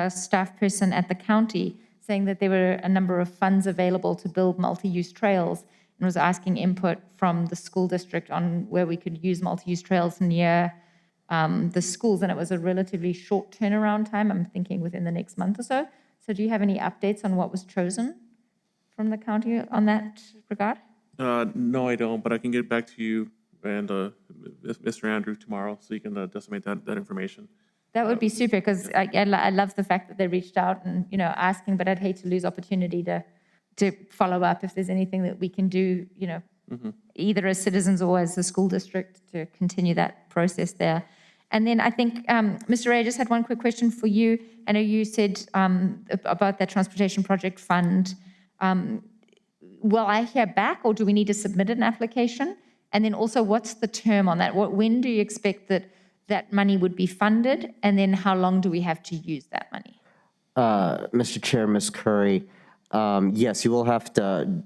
staff person at the county saying that there were a number of funds available to build multi-use trails, and was asking input from the school district on where we could use multi-use trails near the schools, and it was a relatively short turnaround time. I'm thinking within the next month or so. So do you have any updates on what was chosen from the county on that regard? No, I don't, but I can get back to you and Mr. Andrew tomorrow, so you can disseminate that information. That would be super, because I love the fact that they reached out and, asking, but I'd hate to lose opportunity to follow up if there's anything that we can do, either as citizens or as the school district to continue that process there. And then I think, Mr. Ray, I just had one quick question for you. I know you said about that transportation project fund. Will I hear back, or do we need to submit an application? And then also, what's the term on that? When do you expect that money would be funded? And then how long do we have to use that money? Mr. Chair, Ms. Curry, yes, you will have to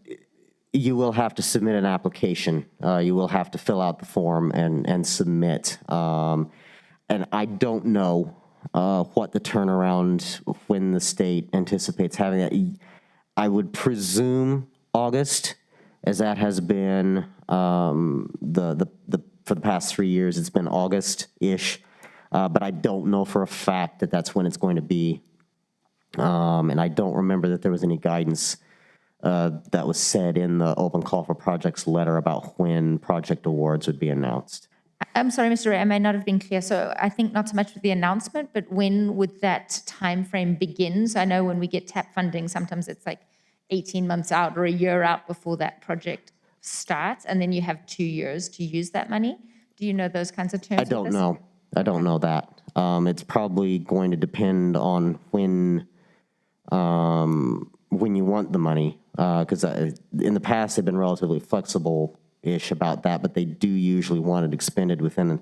submit an application. You will have to fill out the form and submit. And I don't know what the turnaround, when the state anticipates having that. I would presume August, as that has been for the past 3 years, it's been August-ish. But I don't know for a fact that that's when it's going to be. And I don't remember that there was any guidance that was said in the open call for projects letter about when project awards would be announced. I'm sorry, Mr. Ray, I may not have been clear. So I think not so much with the announcement, but when would that time frame begin? So I know when we get TAP funding, sometimes it's like 18 months out or a year out before that project starts, and then you have 2 years to use that money. Do you know those kinds of terms? I don't know. I don't know that. It's probably going to depend on when you want the money, because in the past, they've been relatively flexible-ish about that, but they do usually want it expended within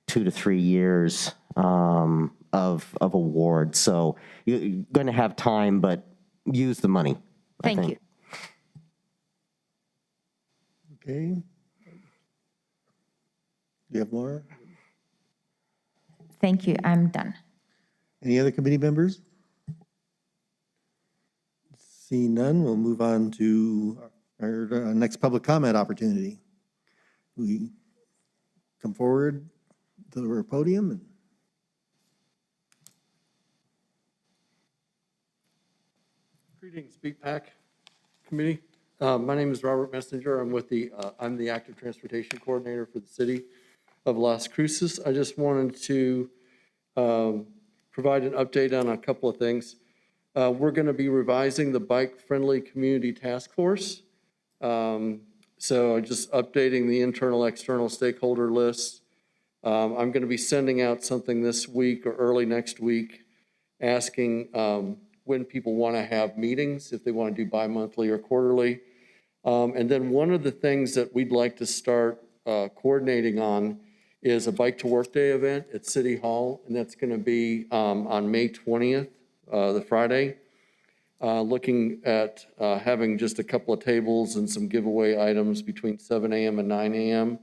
2 to 3 years of award. So you're going to have time, but use the money, I Thank think. you. Okay. Do you have more? Thank you, I'm done. Any other committee members? Seeing none, we'll move on to our next public comment opportunity. We come forward to our podium and Greetings, BPAC Committee. My name is Robert Messenger. I'm the Active Transportation Coordinator for the City of Las Cruces. I just wanted to provide an update on a couple of things. We're going to be revising the Bike-Friendly Community Task Force. So just updating the internal, external stakeholder list. I'm going to be sending out something this week or early next week asking when people want to have meetings, if they want to do bi-monthly or quarterly. And then one of the things that we'd like to start coordinating on is a Bike to Work Day event at City Hall, and that's going to be on May 20th, the Friday. Looking at having just a couple of tables and some giveaway items between 7 a.m. and 9 a.m.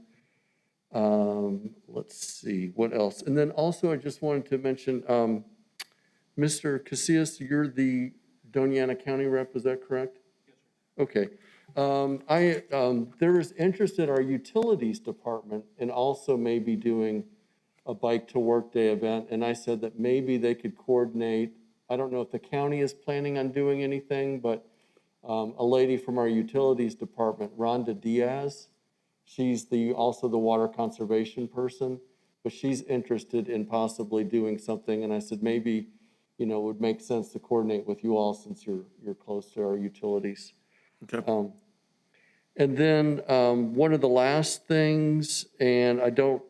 Let's see, what else? And then also I just wanted to mention, Mr. Casillas, you're the Doña Ana County rep, is that correct? Yes, sir. Okay. There is interest in our utilities department and also maybe doing a Bike to Work Day event. And I said that maybe they could coordinate. I don't know if the county is planning on doing anything, but a lady from our utilities department, Rhonda Diaz, she's also the water conservation person, but she's interested in possibly doing something. And I said, maybe, it would make sense to coordinate with you all since you're close to our utilities. Okay. And then one of the last things, and I don't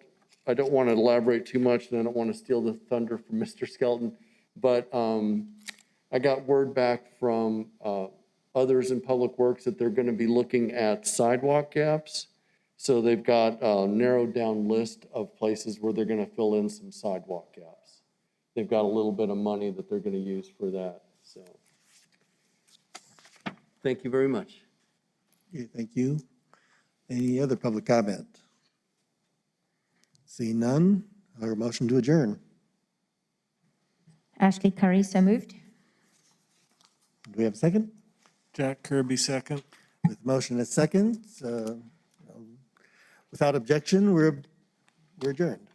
want to elaborate too much, and I don't want to steal the thunder from Mr. Skelton, but I got word back from others in Public Works that they're going to be looking at sidewalk gaps. So they've got a narrowed down list of places where they're going to fill in some sidewalk gaps. They've got a little bit of money that they're going to use for that. So thank you very much. okay, thank you. Any other public comment? Seeing none, our motion to adjourn. Ashley Curry, so moved. Do we have a second? Jack Kirby, second. With motion and second, without objection, we're adjourned.